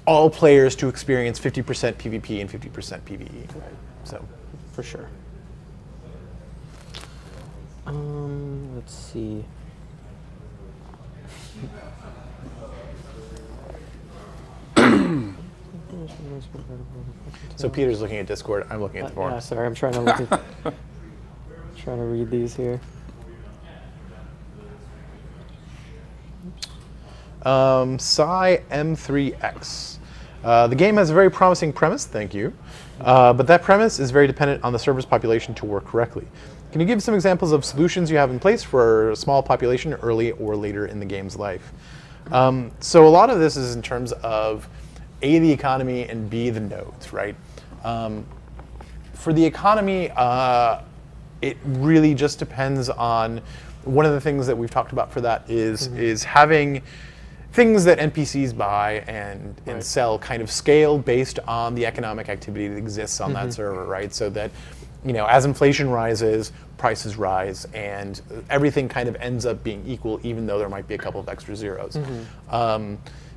all players to experience 50% PvP and 50% PvE. Right. So, for sure. Let's see. So Peter's looking at Discord. I'm looking at the Yeah, forums. sorry, I'm trying to look at, trying to read these here. Psi M3X. The game has a very promising premise, thank you, but that premise is very dependent on the server's population to work correctly. Can you give some examples of solutions you have in place for a small population early or later in the game's life? So a lot of this is in terms of A, the economy, and B, the nodes, right? For the economy, it really just depends on, one of the things that we've talked about for that is having things that NPCs buy and sell kind of scale based on the economic activity that exists on that server, right? So that, as inflation rises, prices rise, and everything kind of ends up being equal, even though there might be a couple of extra zeros.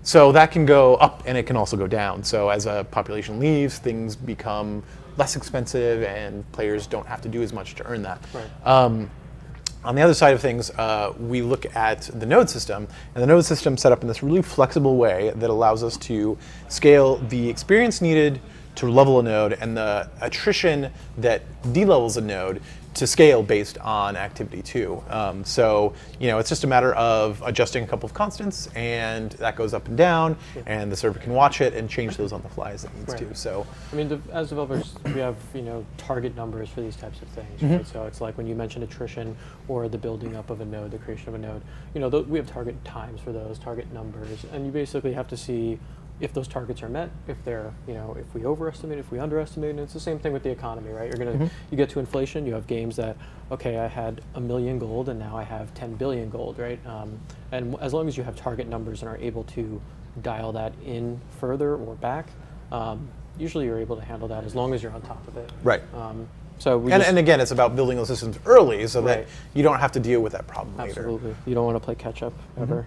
So that can go up and it can also go down. So as a population leaves, things become less expensive and players don't have to do as much to earn that. On the other side of things, we look at the node system, and the node system set up in this really flexible way that allows us to scale the experience needed to level a node and the attrition that delevels a node to scale based on activity too. So it's just a matter of adjusting a couple of constants, and that goes up and down, and the server can watch it and change those on the fly as it needs to. So, I mean, as developers, we have target numbers for these types of things, right? So it's like when you mentioned attrition or the building up of a node, the creation of a node. We have target times for those, target numbers, and you basically have to see if those targets are met, if they're, if we overestimate, if we underestimate, and it's the same thing with the economy, right? You get to inflation, you have games that, okay, I had 1 million gold and now I have 10 billion gold, right? And as long as you have target numbers and are able to dial that in further or back, usually you're able to handle that as long as you're on top of it. Right. And again, it's about building those systems early so that you don't have to deal with that problem later. Absolutely. You don't want to play catch up ever.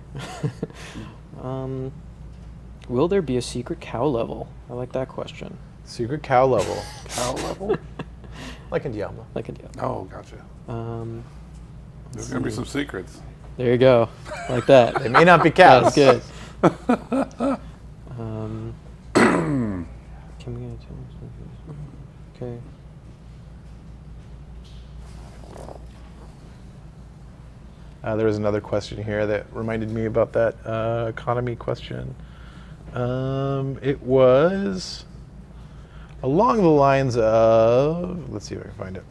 Will there be a secret cow level? I like that question. Secret cow level. Cow level? Like in Diablo. Like in Diablo. Oh, gotcha. There's going to be some secrets. There you go. Like that. They may not be cows. That's good. Can we get okay. There was another question here that reminded me about that economy question. It was along the lines of, let's see if I can find it.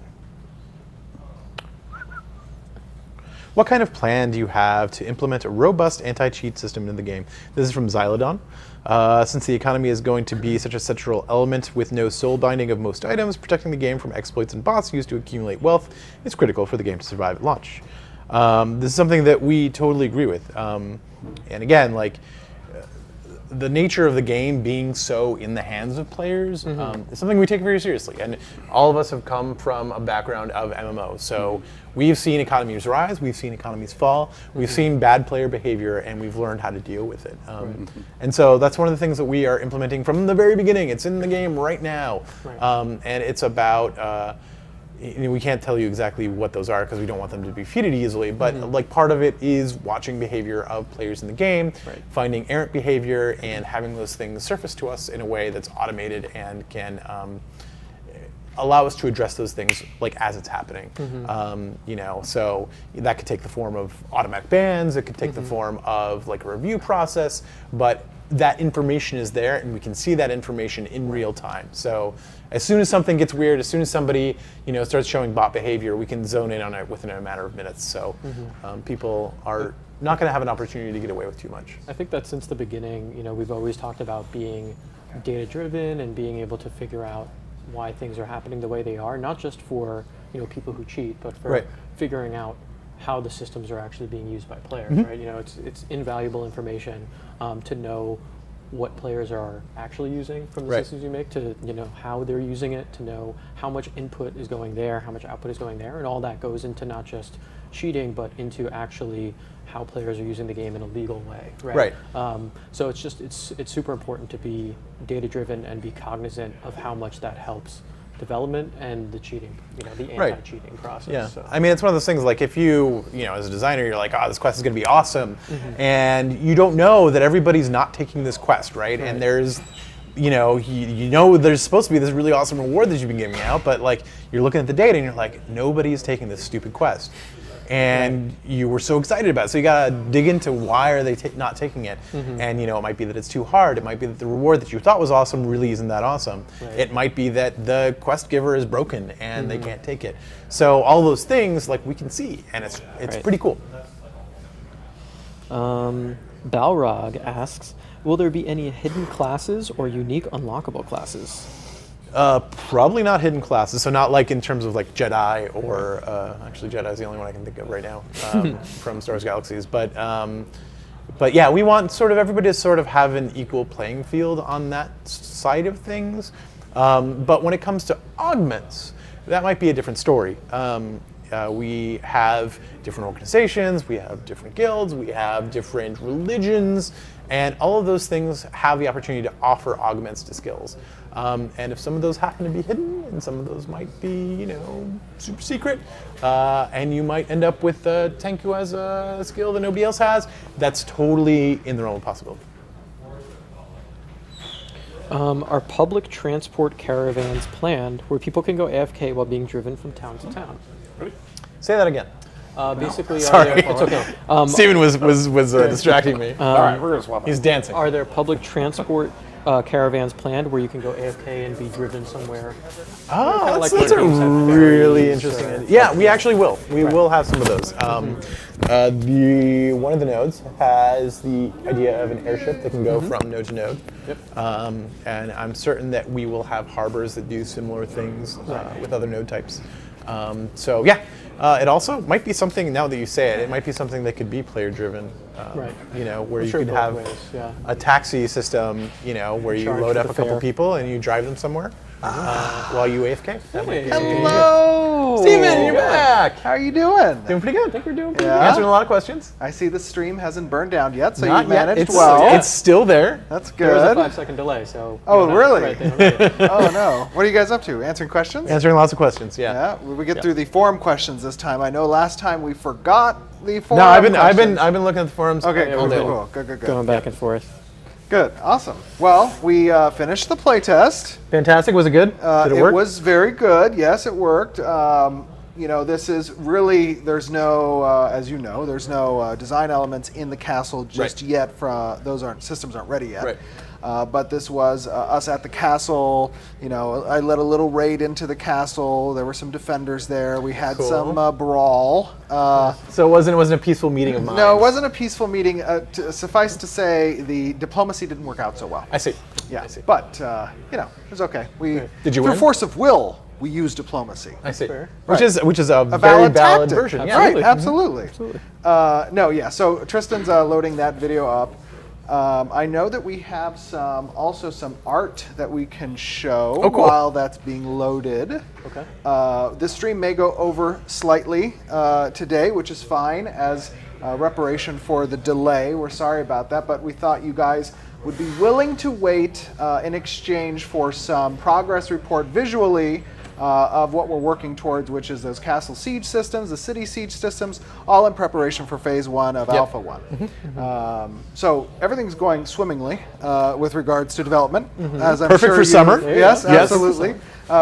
What kind of plan do you have to implement a robust anti-cheat system in the game? This is from Xylodon. Since the economy is going to be such a central element with no soul binding of most items, protecting the game from exploits and bots used to accumulate wealth is critical for the game to survive at launch. This is something that we totally agree with. And again, the nature of the game being so in the hands of players is something we take very seriously. And all of us have come from a background of MMO. So we've seen economies rise, we've seen economies fall, we've seen bad player behavior, and we've learned how to deal with it. And so that's one of the things that we are implementing from the very beginning. It's in the game right now. And it's about we can't tell you exactly what those are because we don't want them to be feeded easily, but part of it is watching behavior of players in the game, finding errant behavior, and having those things surface to us in a way that's automated and can allow us to address those things as it's happening. So that could take the form of automatic bans, it could take the form of a review process, but that information is there and we can see that information in real time. So as soon as something gets weird, as soon as somebody starts showing bot behavior, we can zone in on it within a matter of minutes. So people are not going to have an opportunity to get away with too much. I think that since the beginning, we've always talked about being data driven and being able to figure out why things are happening the way they are, not just for people who cheat, but for figuring out how the systems are actually being used by players, right? It's invaluable information to know what players are actually using from the systems you make, to how they're using it, to know how much input is going there, how much output is going there, and all that goes into not just cheating, but into actually how players are using the game in a legal way, right? So it's super important to be data driven and be cognizant of how much that helps development and the cheating, the anti-cheating process. Yeah, so. I mean, it's one of those things if you, as a designer, you're like, oh, this quest is going to be awesome, and you don't know that everybody's not taking this quest, right? And there's you know there's supposed to be this really awesome reward that you've been giving out, but like you're looking at the data and you're like, nobody's taking this stupid quest. And you were so excited about it. So you gotta dig into why are they not taking it. And it might be that it's too hard. It might be that the reward that you thought was awesome really isn't that awesome. Right. It might be that the quest giver is broken and they can't take it. So all those things like we can see, and it's Right. pretty cool. Balrog asks, will there be any hidden classes or unique unlockable classes? Probably not hidden classes, so not like in terms of like Jedi or actually Jedi is the only one I can think of right now from Star Wars Galaxies. But yeah, we want sort of everybody to sort of have an equal playing field on that side of things. But when it comes to augments, that might be a different story. We have different organizations, we have different guilds, we have different religions, and all of those things have the opportunity to offer augments to skills. And if some of those happen to be hidden, and some of those might be, super secret, and you might end up with a tank who has a skill that nobody else has, that's totally in the realm of possibility. Are public transport caravans planned where people can go AFK while being driven from town to town? Say that again. Basically, Sorry. it's okay. Steven was distracting me. All right, we're gonna swap. He's dancing. Are there public transport caravans planned where you can go AFK and be driven somewhere? Oh, like that's when a games have really ferries interesting or- idea. Yeah, we actually will. We will have some of those. One of the nodes has the idea of an airship that can go from node to node. Yep. And I'm certain that we will have harbors that do similar things with other node types. So yeah, it also might be something, now that you say it, it might be something that could be player driven. Right. Where you Sure, could both have ways, yeah. a taxi system, where you Charge load for up the a couple fare. people and you drive them somewhere while you AFK. That might be something. Hello, Steven, you're back. How are you doing? Doing pretty good. I think we're doing pretty Yeah. Answering a lot of questions. I see the stream hasn't burned down yet, so Not you yet. managed It's, well. it's still there. That's good. There was a good. 5-second delay, so. Oh, not really? right then, right. Oh no! What are you guys up to? Answering questions? Answering lots of questions. Yeah. Yeah. Will we get through the forum questions this time? I know last time we forgot the forum. No, I've been looking at the forums. Okay, all day cool, long. cool, good. Going back and forth. Good, awesome. Well, we finished the playtest. Fantastic. Was it good? Did it work? It was very good. Yes, it worked. This is really, there's no, as you know, there's no design elements in the castle just yet. Systems aren't ready yet. Right. But this was us at the castle. I led a little raid into the castle. There were some defenders there. We had Cool. some brawl. So it wasn't a peaceful meeting of minds. No, it wasn't a peaceful meeting. Suffice to say, the diplomacy didn't work out so well. I see. Yeah, I see. but it was okay. Did you through win? force of will, we used diplomacy. I see. Fair. Which is a very Valid valid tactic. version. Yeah. Right, Absolutely. absolutely. Absolutely. So Tristan's loading that video up. I know that we have also some art that we can show cool. while that's being loaded. Okay. This stream may go over slightly today, which is fine as reparation for the delay. We're sorry about that, but we thought you guys would be willing to wait in exchange for some progress report visually of what we're working towards, which is those castle siege systems, the city siege systems, all in preparation for phase 1 of Alpha 1. So everything's going swimmingly with regards to development. As I'm Perfect sure for summer. Yes, Yes. absolutely.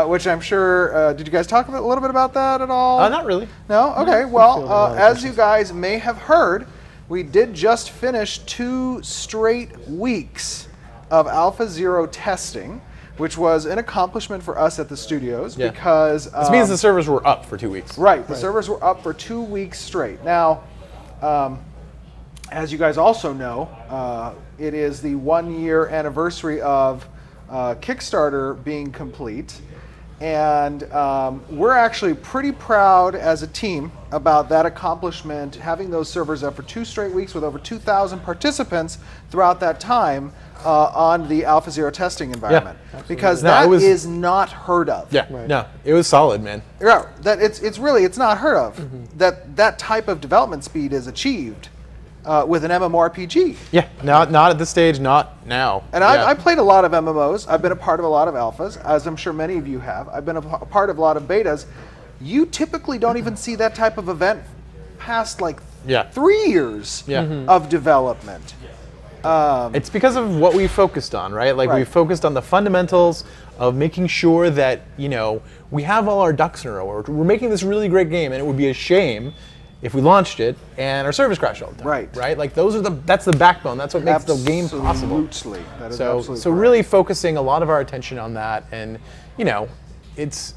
Which I'm sure, did you guys talk a little bit about that at all? Not really. No? Okay, fielding a well, lot of as you guys may have heard, we did just finish 2 straight weeks of Alpha 0 testing, which was an accomplishment for us at the studios because... This means the servers were up for 2 weeks. Right, the servers were up for 2 weeks straight. Now, as you guys also know, it is the 1-year anniversary of Kickstarter being complete. And we're actually pretty proud as a team about that accomplishment, having those servers up for 2 straight weeks with over 2,000 participants throughout that time on the Alpha 0 testing environment. Because that is not heard of. Yeah, no, it was solid, man. Yeah, that it's not heard of that type of development speed is achieved with an MMORPG. Yeah, not at this stage, not now. And I played a lot of MMOs. I've been a part of a lot of alphas, as I'm sure many of you have. I've been a part of a lot of betas. You typically don't even see that type of event past like 3 years of development. It's because of what we focused on, right? Like we focused on the fundamentals of making sure that, you know, we have all our ducks in a row. We're making this really great game, and it would be a shame if we launched it and our service crashed all the time. Right? Like that's the backbone. That's what makes the game possible. Absolutely. That is So absolutely so correct. really focusing a lot of our attention on that, and you know, it's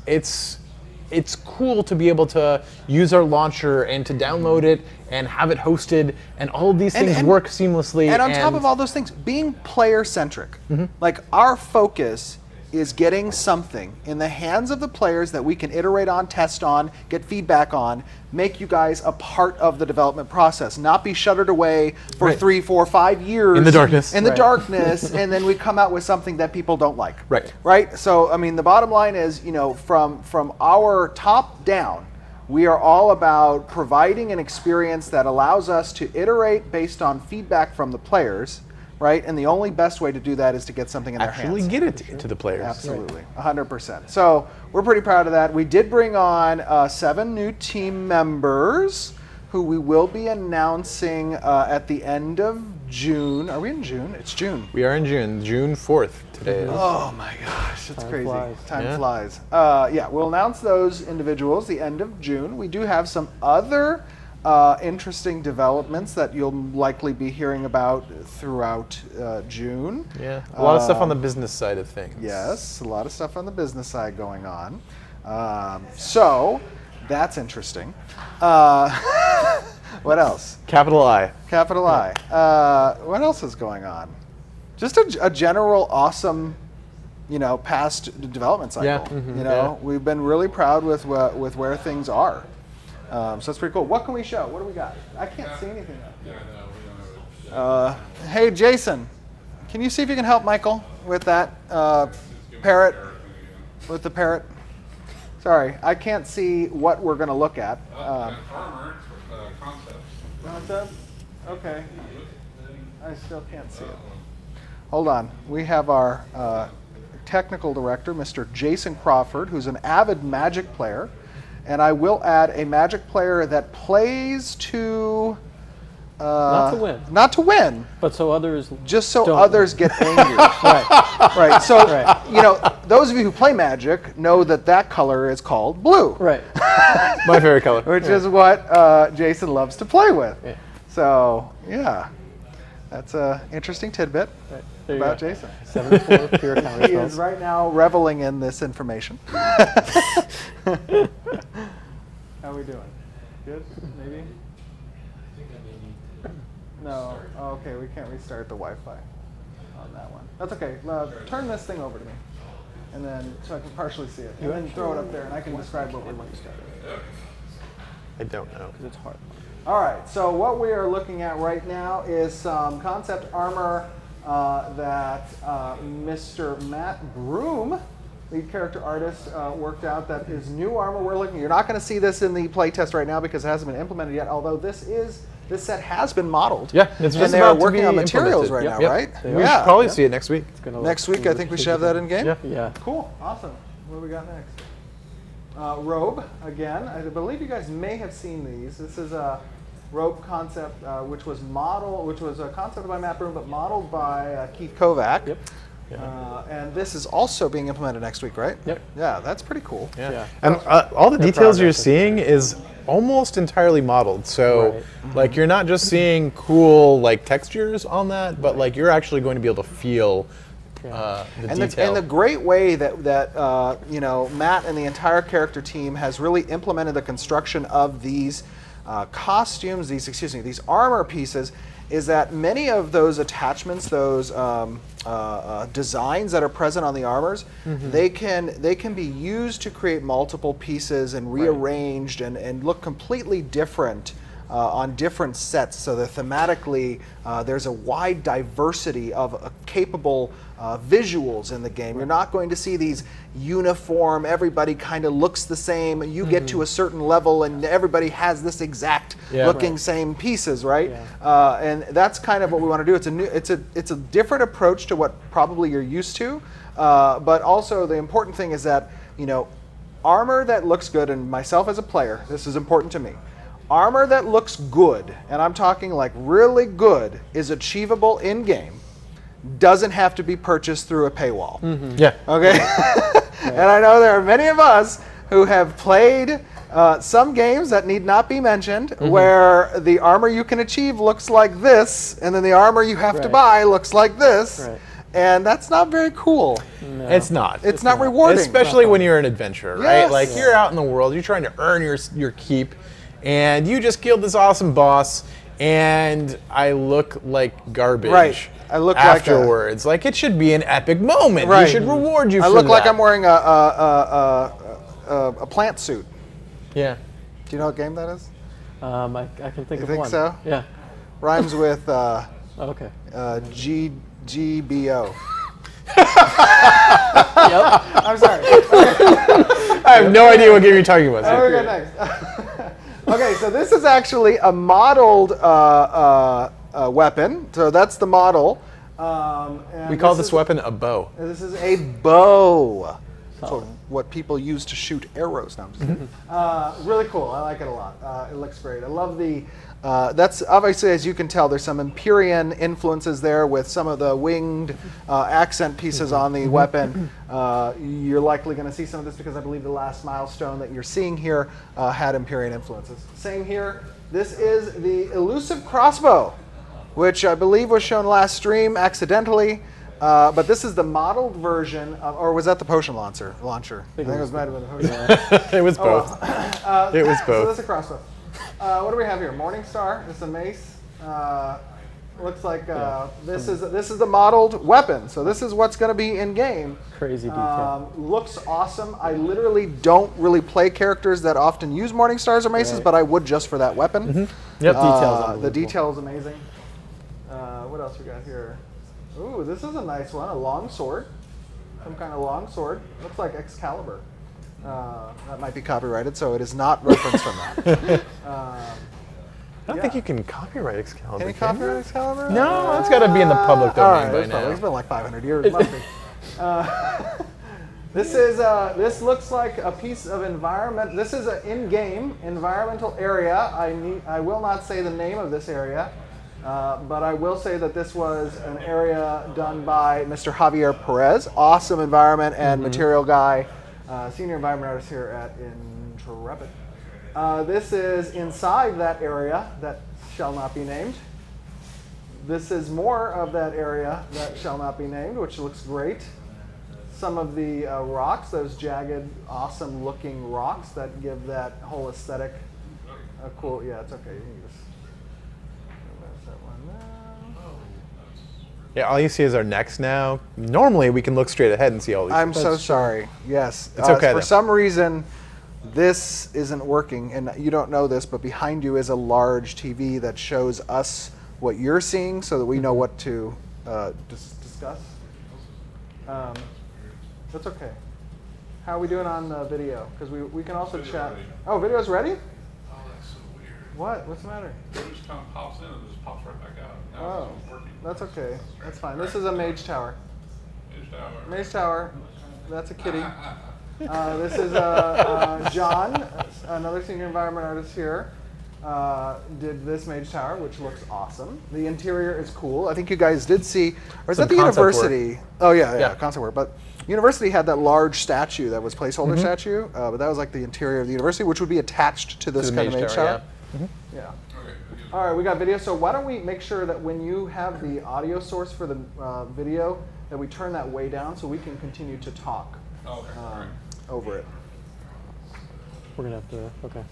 cool to be able to use our launcher and to download it and have it hosted, and all of these things work seamlessly. And on top of all those things, being player-centric. Like, our focus is getting something in the hands of the players that we can iterate on, test on, get feedback on, make you guys a part of the development process, not be shuttered away for 3, 4, 5 years in the darkness. In the darkness, and then we come out with something that people don't like. Right. So, I mean, the bottom line is, you know, from our top down, we are all about providing an experience that allows us to iterate based on feedback from the players. Right, and the only best way to do that is to get something in their hands. Actually get it to the players. Absolutely, 100%. So we're pretty proud of that. We did bring on 7 new team members who we will be announcing at the end of June. Are we in June? It's June. We are in June. June 4th today. Oh my gosh, that's crazy. Flies. Time flies. Yeah, we'll announce those individuals the end of June. We do have some other interesting developments that you'll likely be hearing about throughout June. Yeah, a lot of stuff on the business side of things. Yes, a lot of stuff on the business side going on. So that's interesting. What else? Capital I. Capital I. What else is going on? Just a general awesome, you know, past development cycle. Yeah. You know, we've been really proud with where things are. So that's pretty cool. What can we show? What do we got? I can't see anything. Hey, Jason, can you see if you can help Michael with that parrot? With the parrot? Sorry, I can't see what we're going to look at. Armor concept. Concept? Okay. I still can't see it. Hold on. We have our technical director, Mr. Jason Crawford, who's an avid Magic player. And I will add a Magic player that plays to... not to win. Not to win. But so others Just so don't others get angry. Right. So, you know, those of you who play Magic know that that color is called blue. Right. My favorite color. Which is what Jason loves to play with. Yeah. So, yeah. That's an interesting tidbit There you about go. Jason. 7-4 pure counter He is spells. right now reveling in this information. How are we doing? Good? Maybe? No. Oh, okay, we can't restart the Wi-Fi on that one. That's okay. Turn this thing over to me, and then so I can partially see it, and then throw it up there, and I can describe what we're looking at. I don't know. It's hard. All right. So what we are looking at right now is some concept armor that Mr. Matt Broom, lead character artist, worked out. That is new armor we're looking. You're not going to see this in the playtest right now because it hasn't been implemented yet. Although this set has been modeled. Yeah, it's and just they're about to working be on materials implemented. right Yep. now, right? We should probably see it next week. It's gonna Next look week, I think we should have that in game. Yeah. Yeah. Cool. Awesome. What do we got next? Robe again. I believe you guys may have seen these. This is a robe concept, which was a concept by Matt Broom, but modeled by Keith Kovac. Yep. And this is also being implemented next week, right? Yep. Yeah, that's pretty cool. Yeah. And all the details you're progress. seeing is almost entirely modeled. So, Right. like, you're not just seeing cool like textures on that, but like you're actually going to be able to feel the detail. And the great way that you know, Matt and the entire character team has really implemented the construction of these costumes, these armor pieces, is that many of those attachments, those designs that are present on the armors, they can be used to create multiple pieces and rearranged and look completely different on different sets, so that thematically there's a wide diversity of capable visuals in the game. You're not going to see these uniform, everybody kind of looks the same, you get to a certain level and everybody has this exact looking same pieces, right? Yeah. And that's kind of what we want to do. It's a different approach to what probably you're used to, but also the important thing is that, you know, armor that looks good, and myself as a player, this is important to me, armor that looks good, and I'm talking like really good, is achievable in-game, doesn't have to be purchased through a paywall. Yeah. Okay? And I know there are many of us who have played some games that need not be mentioned, where the armor you can achieve looks like this, and then the armor you have to buy looks like this. Right. And that's not very cool. No. It's not. It's not rewarding. Especially when you're an adventurer, right? Yes. Like you're out in the world, you're trying to earn your keep, and you just killed this awesome boss, and I look like garbage. Right. I look afterwards. Like it should be an epic moment. Right. We should reward you for I that. look like I'm wearing a plant suit. Yeah. Do you know what game that is? I can think You of think one. so? Yeah. Rhymes with Okay. GBO. Yep. I'm sorry. I have no idea what game you're talking about. What do we got next? Okay, so this is actually a modeled weapon. So that's the model. And We call this weapon a bow. This is a bow. So what people use to shoot arrows. No, I'm just kidding. Really cool. I like it a lot. It looks great. I love the. That's obviously, as you can tell, there's some Empyrean influences there with some of the winged accent pieces on the weapon. You're likely going to see some of this because I believe the last milestone that you're seeing here had Empyrean influences. Same here. This is the elusive crossbow, which I believe was shown last stream accidentally. But this is the modeled version, or was that the potion launcher? I think it was might have been the potion launcher. It was both. It was So both. that's a crossbow. What do we have here? Morningstar. This is a mace. Looks like this is the modeled weapon. So this is what's going to be in game. Crazy detail. Looks awesome. I literally don't really play characters that often use Morningstars or maces, but I would just for that weapon. Yep. The detail is amazing. What else we got here? Ooh, this is a nice one. A long sword. Some kind of long sword. Looks like Excalibur. That might be copyrighted, so it is not referenced from that. I don't think you can copyright Excalibur. Can you can copyright Excalibur? No, it's got to be in the public All domain right, by now. it's been like 500 years. It must be. This looks like a piece of environment. This is an in-game environmental area. I will not say the name of this area. But I will say that this was an area done by Mr. Javier Perez, awesome environment and material guy, senior environment artist here at Intrepid. This is inside that area that shall not be named. This is more of that area that shall not be named, which looks great. Some of the rocks, those jagged, awesome looking rocks that give that whole aesthetic a cool, yeah, it's okay. You can just Yeah, all you see is our necks now. Normally, we can look straight ahead and see all these. I'm so sorry. Yes. It's okay, For though. some reason, this isn't working, and you don't know this, but behind you is a large TV that shows us what you're seeing so that we know what to discuss. That's okay. How are we doing on video? Because we can also chat. Oh, video's ready? Oh, that's so weird. What? What's the matter? It just kind of pops in and just pops right back out. Now Oh, it's working. that's okay. That's fine. This is a mage tower. Mage tower. Mage tower. That's a kitty. This is John, another senior environment artist here. Did this mage tower, which looks awesome. The interior is cool. I think you guys did see, or is Some that the concept university? Oh yeah, Yeah. concept work. But university had that large statue that was placeholder statue, but that was like the interior of the university, which would be attached to this the kind of mage mage tower, tower. Yeah. Okay. All right, we got video. So why don't we make sure that when you have the audio source for the video, that we turn that way down so we can continue to talk Okay. All right. over it. We're gonna have to. Okay.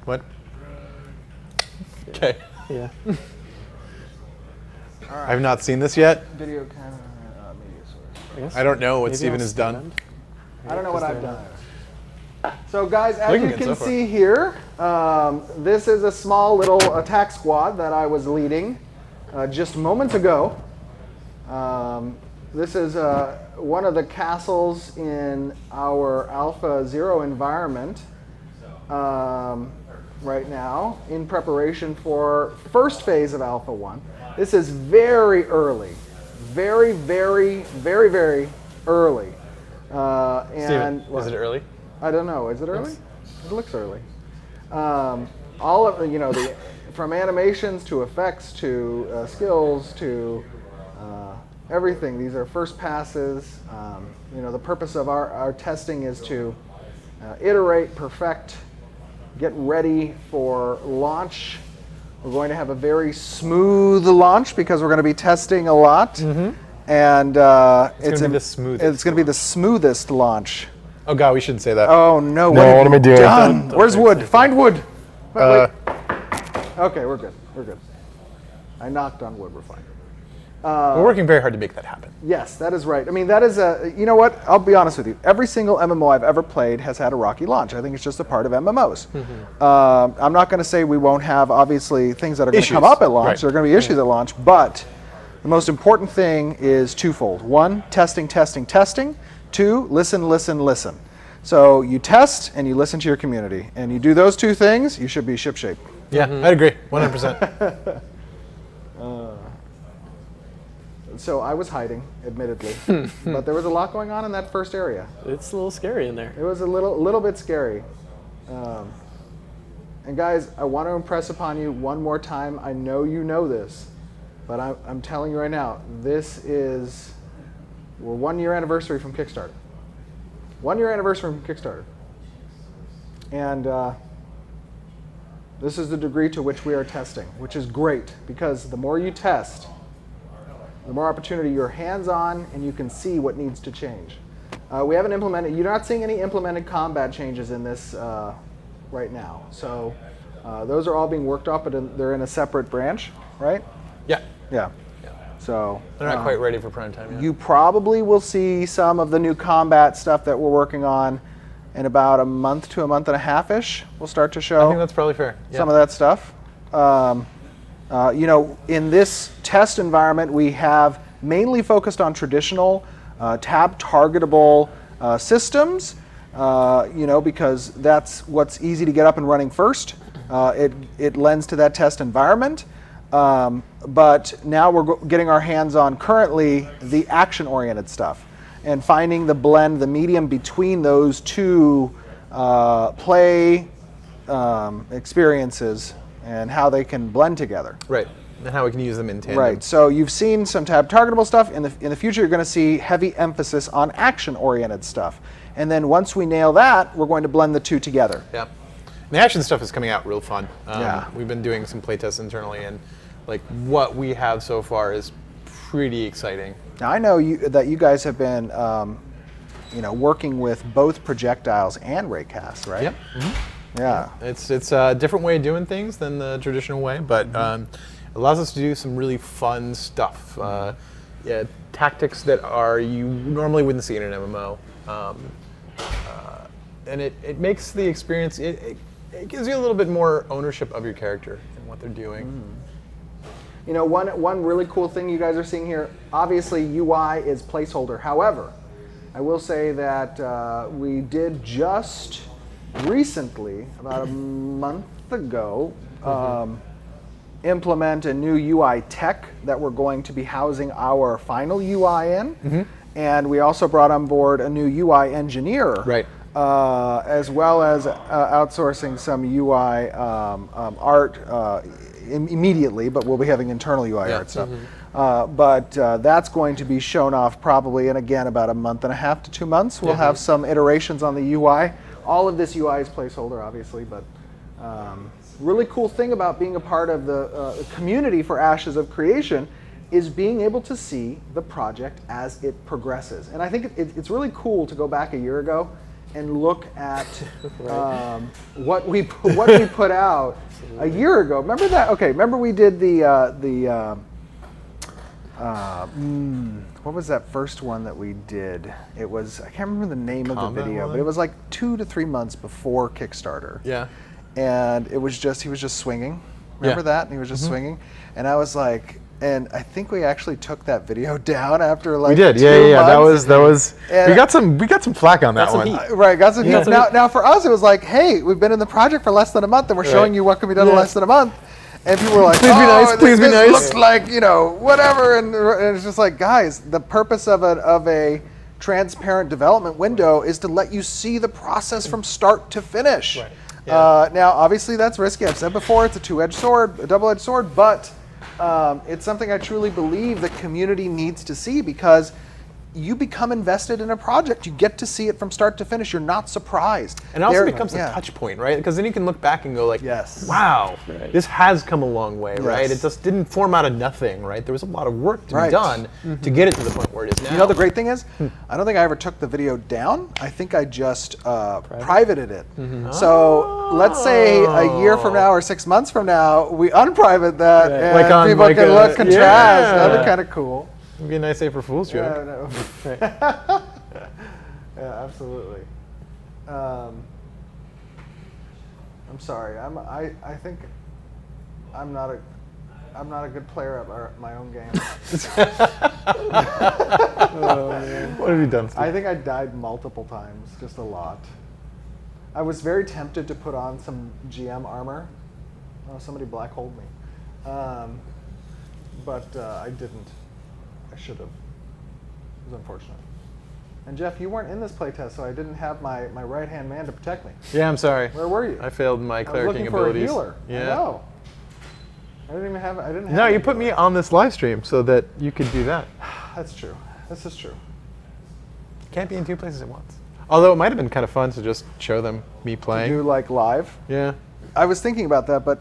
What? Okay. Yeah. I've not seen this yet. Video camera, media source. I guess. I don't know what Maybe Steven I'll has done. stand. I don't know what Just I've there. done. So guys, as Looking you good can so far. see here, this is a small little attack squad that I was leading just moments ago. This is one of the castles in our Alpha Zero environment right now in preparation for first phase of Alpha 1. This is very early. Very, very, very, very early. Steven, And is it early? I don't know. Is it early? It looks early. all of from animations to effects to skills to everything. These are first passes. The purpose of our testing is to iterate, perfect, get ready for launch. We're going to have a very smooth launch because we're going to be testing a lot. And it's going to be the smoothest. It's going to be the smoothest launch. Oh God, we shouldn't say that. Oh no! What am I doing? Done? Where's wood? Find wood. Wait. Okay, we're good. We're good. I knocked on wood. We're fine. We're working very hard to make that happen. Yes, that is right. I mean, that is you know what? I'll be honest with you. Every single MMO I've ever played has had a rocky launch. I think it's just a part of MMOs. I'm not going to say we won't have, obviously, things that are going to come up at launch. Right. There are going to be issues at launch. But the most important thing is twofold. One, testing, testing, testing. Two, listen, listen, listen. So you test and you listen to your community. And you do those two things, you should be shipshape. Yeah, I'd agree. 100%. So I was hiding, admittedly, but there was a lot going on in that first area. It's a little scary in there. It was a little bit scary. And guys, I want to impress upon you one more time. I know you know this, but I'm telling you right now, we're 1 year anniversary from Kickstarter. 1 year anniversary from Kickstarter. And this is the degree to which we are testing, which is great, because the more you test, the more opportunity you're hands-on and you can see what needs to change. We haven't implemented, you're not seeing any implemented combat changes in this right now. So those are all being worked off, but they're in a separate branch, right? Yeah. Yeah. So they're not quite ready for prime time yet. You probably will see some of the new combat stuff that we're working on in about a month to a month and a half-ish. We'll start to show I think that's probably fair. Some of that stuff. In this test environment, we have mainly focused on traditional tab targetable systems, because that's what's easy to get up and running first. It lends to that test environment. But now we're getting our hands on currently the action-oriented stuff and finding the blend, the medium between those two play experiences and how they can blend together. Right, and how we can use them in tandem. Right, so you've seen some tab targetable stuff. In the future, you're going to see heavy emphasis on action-oriented stuff. And then once we nail that, we're going to blend the two together. Yeah, and the action stuff is coming out real fun. Yeah. We've been doing some playtests internally, and like what we have so far is pretty exciting. Now I know that you guys have been, working with both projectiles and raycast, right? Yep. Yeah. It's a different way of doing things than the traditional way, but it allows us to do some really fun stuff. Tactics that you normally wouldn't see in an MMO. And it makes the experience, it gives you a little bit more ownership of your character and what they're doing. One really cool thing you guys are seeing here, obviously UI is placeholder. However, I will say that we did just recently, about a month ago, implement a new UI tech that we're going to be housing our final UI in. And we also brought on board a new UI engineer. Right. As well as outsourcing some UI art immediately, but we'll be having internal UI art stuff. But that's going to be shown off probably in, again, about a month and a half to 2 months. We'll have some iterations on the UI. All of this UI is placeholder, obviously, but really cool thing about being a part of the community for Ashes of Creation is being able to see the project as it progresses. And I think it's really cool to go back a year ago and look at what we put out a year ago. Remember that? Okay, remember we did what was that first one that we did? It was, I can't remember the name of the video, but it was like 2 to 3 months before Kickstarter. Yeah. And it was just, he was just swinging. Remember that? And he was just swinging. And I was like, and I think we actually took that video down after like 2 months. That was. We got some flack on that one. Right, got some heat. Now for us, it was like, hey, we've been in the project for less than a month, and we're showing you what can be done in less than a month. And people were like, please be nice, please be nice. Looks like, whatever. And it's just like, guys, the purpose of a transparent development window is to let you see the process from start to finish. Right. Yeah. Now, obviously, that's risky. I've said before, it's a two-edged sword, a double-edged sword, but it's something I truly believe the community needs to see, because you become invested in a project. You get to see it from start to finish. You're not surprised. And it also becomes a touch point, right? Because then you can look back and go like, yes, wow, this has come a long way, right? Yes. It just didn't form out of nothing, right? There was a lot of work to be done to get it to the point where it is now. You know, the great thing is, I don't think I ever took the video down. I think I just privated it. So let's say a year from now or 6 months from now, we unprivate that and Like on people like can a- look contrast. That'd be kind of cool. It'd be a nice April Fool's joke. Yeah, no. Yeah, absolutely. I'm sorry. I think I'm not a good player at my own game. What have you done, Steve? I think I died multiple times, just a lot. I was very tempted to put on some GM armor. Oh, somebody black holed me. But I didn't. I should have. It was unfortunate. And Jeff, you weren't in this playtest, so I didn't have my right-hand man to protect me. Yeah, I'm sorry. Where were you? I failed my I was clericking looking for abilities. a healer. Yeah. I know. I didn't even have. I didn't have. No, a you put me healer. on this live stream so that you could do that. That's true. This is true. Can't be in two places at once. Although it might have been kind of fun to just show them me playing. Do like live. Yeah. I was thinking about that, but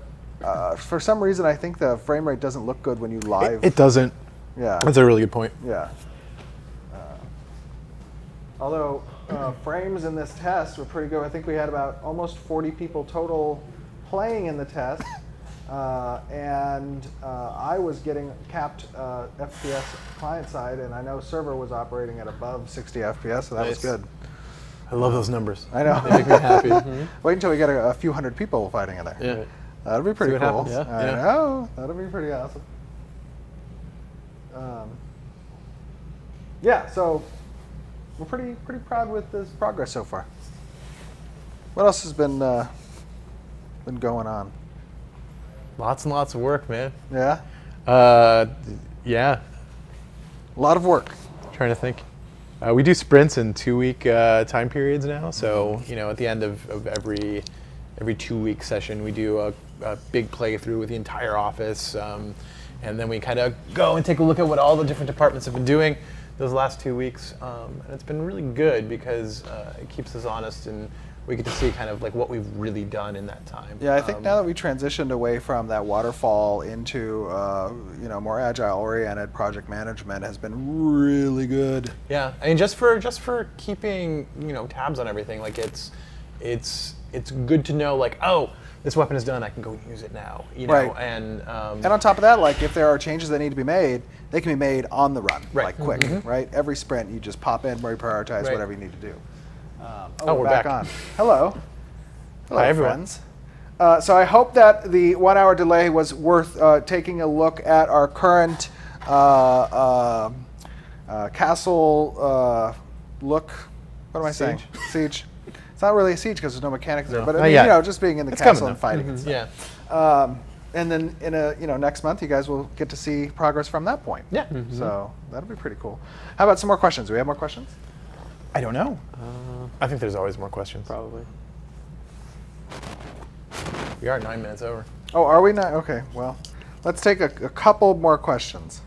for some reason, I think the frame rate doesn't look good when you live. It doesn't. Yeah. That's a really good point. Yeah. Although frames in this test were pretty good. I think we had about almost 40 people total playing in the test. And I was getting capped FPS client side, and I know server was operating at above 60 FPS, so that was good. I love those numbers. I know. They make me happy. Wait until we get a few hundred people fighting in there. Yeah. That'll be pretty See what cool. happens. Yeah. I Yeah. know. That'll be pretty awesome. Yeah, so we're pretty proud with this progress so far. What else has been going on? Lots and lots of work, man. Yeah, Yeah. a lot of work. Trying to think. We do sprints in 2-week time periods now. So at the end of every 2-week session, we do a big playthrough with the entire office, and then we kind of go and take a look at what all the different departments have been doing those last 2 weeks. And it's been really good because it keeps us honest, and we get to see kind of like what we've really done in that time. Yeah, I think now that we transitioned away from that waterfall into more agile-oriented project management has been really good. Yeah, I mean, just for keeping tabs on everything, like it's good to know, like, oh, this weapon is done, I can go use it now, Right. and on top of that, like if there are changes that need to be made, they can be made on the run, Right. like quick, right? Every sprint, you just pop in, reprioritize, Right. whatever you need to do. we're back. on. Hello. Hello, Hi, everyone. friends. So I hope that the 1 hour delay was worth taking a look at our current castle look. What am I saying? Siege. It's not really a siege because there's no mechanics there, but I not mean, yet. just being in the It's castle coming, and though. fighting and stuff. yeah. And then in next month, you guys will get to see progress from that point. Yeah. So that'll be pretty cool. How about some more questions? Do we have more questions? I don't know. I think there's always more questions. Probably. We are 9 minutes over. Oh, are we not? Okay, well, let's take a couple more questions.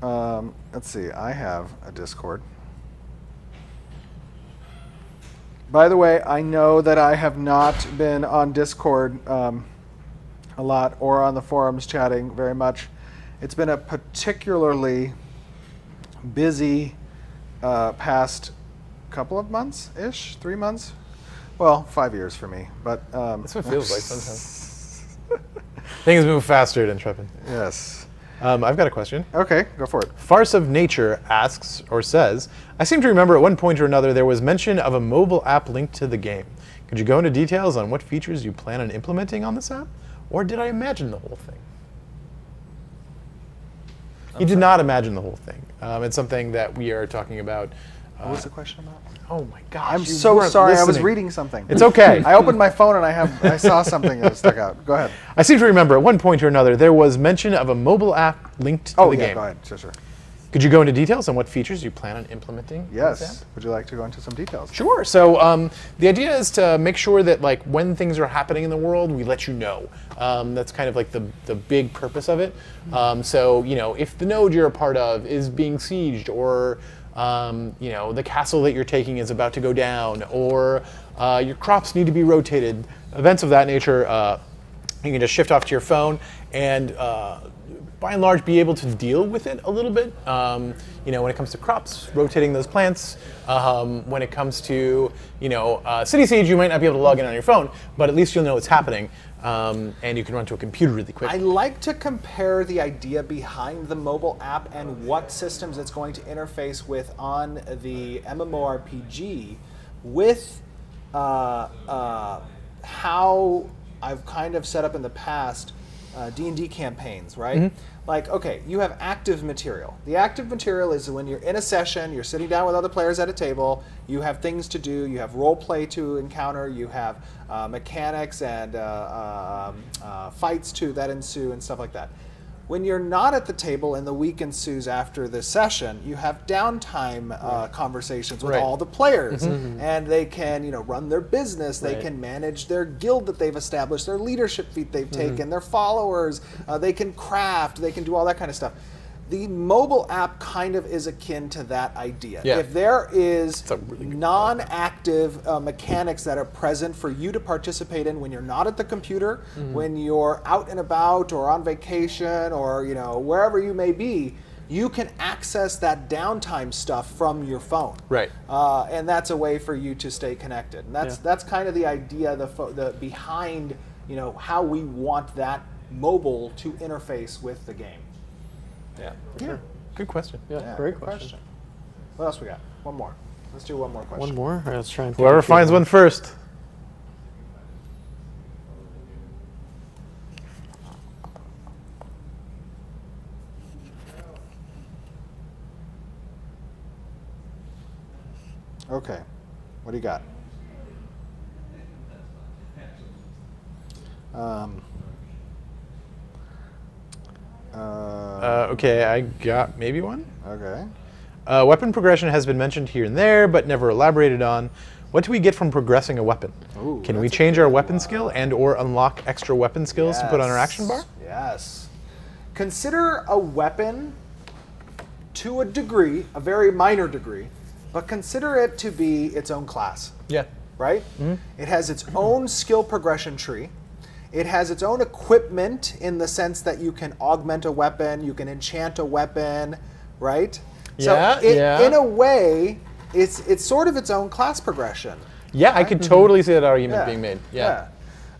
Let's see, I have a Discord. By the way, I know that I have not been on Discord a lot or on the forums chatting very much. It's been a particularly busy past couple of months-ish, 3 months. Well, 5 years for me, but That's what it feels like sometimes. Things move faster than Intrepid. yes. I've got a question. Okay, go for it. Farce of Nature asks or says, I seem to remember at one point or another there was mention of a mobile app linked to the game. Could you go into details on what features you plan on implementing on this app? Or did I imagine the whole thing? He did not imagine the whole thing. It's something that we are talking about. What was the question about? Oh my gosh. I'm you so weren't sorry. I was listening. reading something. It's okay. I opened my phone and I saw something that stuck out. Go ahead. I seem to remember at one point or another there was mention of a mobile app linked to Oh the yeah, game. go ahead. Sure. Could you go into details on what features you plan on implementing? in this Yes. app? Would you like to go into some details? Sure. So the idea is to make sure that like when things are happening in the world, we let you know. That's kind of like the big purpose of it. So if the node you're a part of is being sieged, or the castle that you're taking is about to go down, or your crops need to be rotated, events of that nature, you can just shift off to your phone and by and large, be able to deal with it a little bit. When it comes to crops, rotating those plants. When it comes to, City Siege, you might not be able to log in on your phone, but at least you'll know what's happening, and you can run to a computer really quick. I like to compare the idea behind the mobile app and what systems it's going to interface with on the MMORPG with how I've kind of set up in the past D&D campaigns, right? Like, okay, you have active material. The active material is when you're in a session, you're sitting down with other players at a table, you have things to do, you have role play to encounter, you have mechanics and fights that ensue and stuff like that. When you're not at the table and the week ensues after the session, you have downtime conversations with all the players, and they can, run their business. They can manage their guild that they've established, their leadership feat they've taken, their followers. They can craft. They can do all that kind of stuff. The mobile app kind of is akin to that idea. Yeah. If there is really non-active mechanics that are present for you to participate in when you're not at the computer, when you're out and about or on vacation or wherever you may be, you can access that downtime stuff from your phone. Right. And that's a way for you to stay connected. And that's kind of the idea the behind how we want that mobile to interface with the game. Yeah, for sure. Good question. Yeah, great question. What else we got? One more. Let's do one more question. One more? All right, let's try and Whoever finds one first. Okay. What do you got? Okay, I got maybe one. Okay. Weapon progression has been mentioned here and there, but never elaborated on. What do we get from progressing a weapon? Ooh, Can we change our weapon skill and or unlock extra weapon skills to put on our action bar? Yes. Consider a weapon to a degree, a very minor degree, but consider it to be its own class. Yeah. Right? It has its own skill progression tree. It has its own equipment in the sense that you can augment a weapon, you can enchant a weapon, right? Yeah, so in a way, it's sort of its own class progression. Yeah, I could totally see that argument being made. Yeah.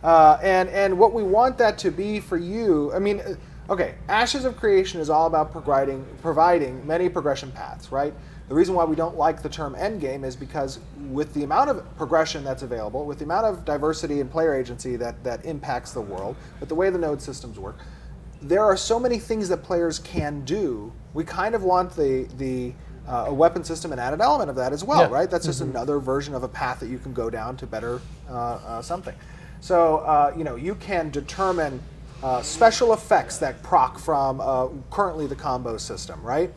And what we want that to be for you, I mean, okay, Ashes of Creation is all about providing many progression paths, right? The reason why we don't like the term endgame is because with the amount of progression that's available, with the amount of diversity and player agency that impacts the world, with the way the node systems work, there are so many things that players can do. We kind of want a weapon system, an added element of that as well, right? That's just another version of a path that you can go down to better something. So, you can determine special effects that proc from currently the combo system, right?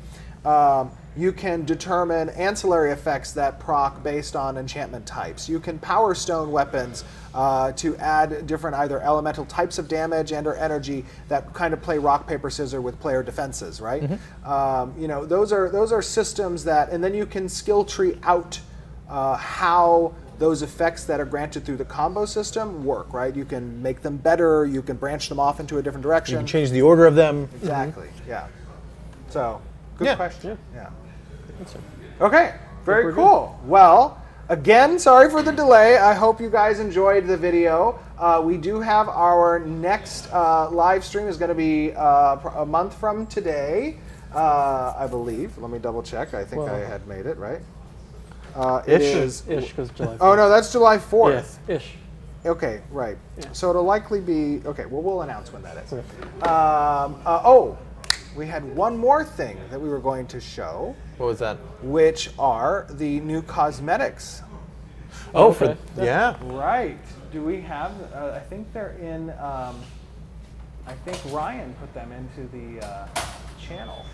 You can determine ancillary effects that proc based on enchantment types. You can power stone weapons to add different either elemental types of damage and or energy that kind of play rock, paper, scissors with player defenses, right? Those are systems that, and then you can skill tree out how those effects that are granted through the combo system work, right? You can make them better, you can branch them off into a different direction. You can change the order of them. Exactly, yeah. So, good question. Yeah. Okay, very cool. Well, again, sorry for the delay. I hope you guys enjoyed the video. We do have our next live stream is going to be a month from today, I believe. Let me double check. I think I had made it, right? It is. Ish, because July 4th. Oh, no, that's July 4th. Yeah, ish. Okay, right. Yeah. So it'll likely be, okay, well, we'll announce when that is. Okay. We had one more thing that we were going to show, What was that? which are the new cosmetics. Oh, okay. yeah. Right. Do we have, I think they're in, I think Ryan put them into the channel.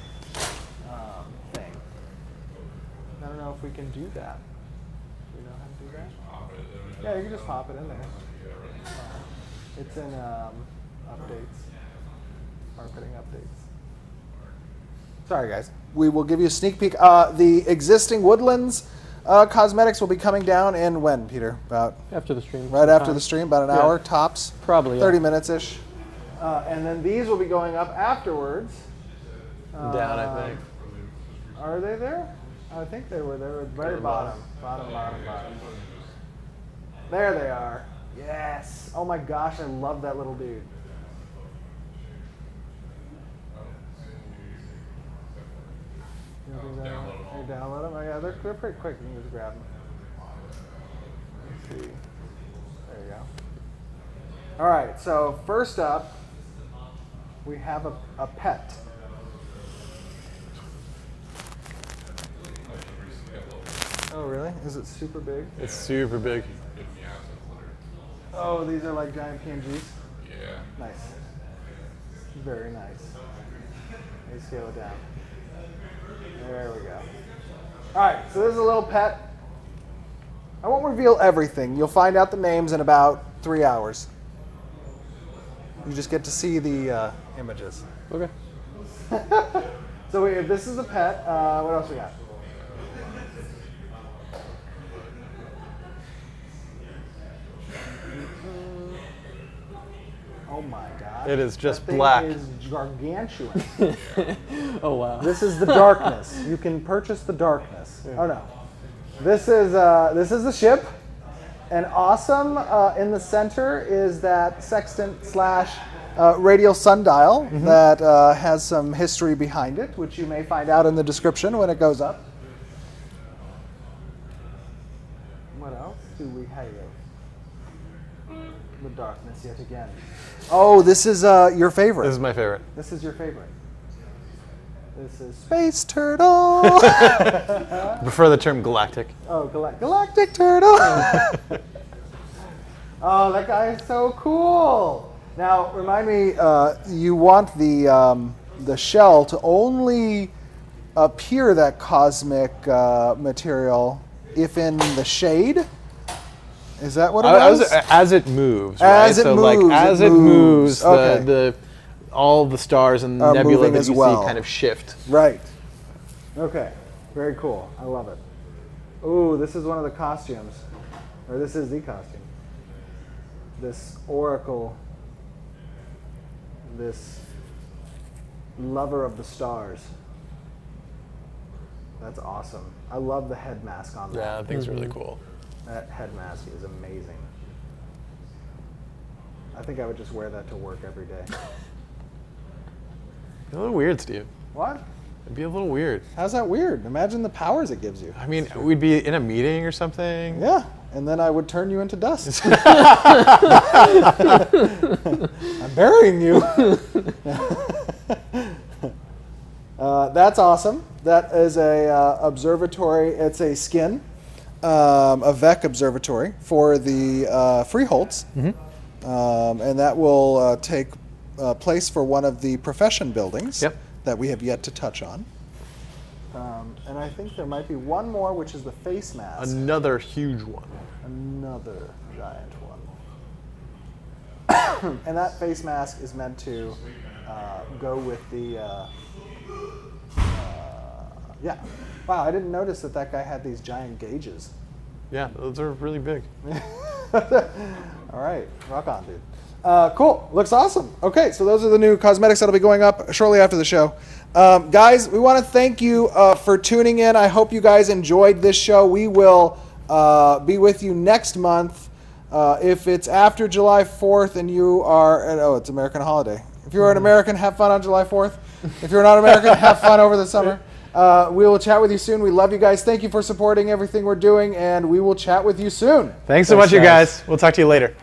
thing. I don't know if we can do that. Do we know how to do that? Yeah, you can just pop it in there. It's in updates, marketing updates. Sorry, guys. We will give you a sneak peek. The existing Woodlands cosmetics will be coming down in when, Peter? About After the stream. right after the stream, about an hour tops. Probably. 30 minutes-ish. And then these will be going up afterwards. Down, I think. Are they there? I think they were there. Very bottom. Bottom. There they are. Yes. Oh my gosh, I love that little dude. You download them? Oh yeah, they're pretty quick. You can just grab them. Let's see. There you go. All right, so first up, we have a pet. Oh, really? Is it super big? It's super big. Oh, these are like giant PNGs? Yeah. Nice. Very nice. Let me scale it down. There we go. All right, so this is a little pet. I won't reveal everything. You'll find out the names in about 3 hours. You just get to see the images. Okay. So if this is a pet, what else we got? Oh my God. It is just that thing black. Is gargantuan. Oh wow. This is the darkness. You can purchase the darkness. Yeah. Oh no. This is the ship. And awesome in the center is that sextant slash radial sundial that has some history behind it, which you may find out in the description when it goes up. What else do we have? The darkness yet again. Oh, this is your favorite. This is my favorite. This is your favorite. This is Space Turtle. I prefer the term galactic. Oh, Galactic Turtle. Oh, that guy is so cool. Now, remind me, you want the shell to only appear that cosmic material if in the shade? Is that what it was? As it moves, as right? it so moves, like as it moves, okay. all the stars and nebula moving that as you well. see kind of shift. Right. Okay. Very cool. I love it. Ooh, this is one of the costumes. Or this is the costume. This oracle. This lover of the stars. That's awesome. I love the head mask on that. Yeah, that thing's really cool. That head mask is amazing. I think I would just wear that to work every day. A little weird, Steve. What? It'd be a little weird. How's that weird? Imagine the powers it gives you. I mean, we'd be in a meeting or something. Yeah, and then I would turn you into dust. I'm burying you. That's awesome. That is a observatory. It's a skin, a VEC observatory for the freeholds, and that will take place for one of the profession buildings that we have yet to touch on. And I think there might be one more, which is the face mask. Another huge one. Another giant one. And that face mask is meant to go with the, yeah. Wow, I didn't notice that that guy had these giant gauges. Yeah, those are really big. All right, rock on, dude. Cool, looks awesome. Okay, so those are the new cosmetics that'll be going up shortly after the show. Guys, we want to thank you for tuning in. I hope you guys enjoyed this show. We will be with you next month. If it's after July 4th and you are, oh, it's American holiday. If you're an American, have fun on July 4th. If you're not American, have fun over the summer. We will chat with you soon. We love you guys. Thank you for supporting everything we're doing, and we will chat with you soon. Thanks so much, you guys. We'll talk to you later.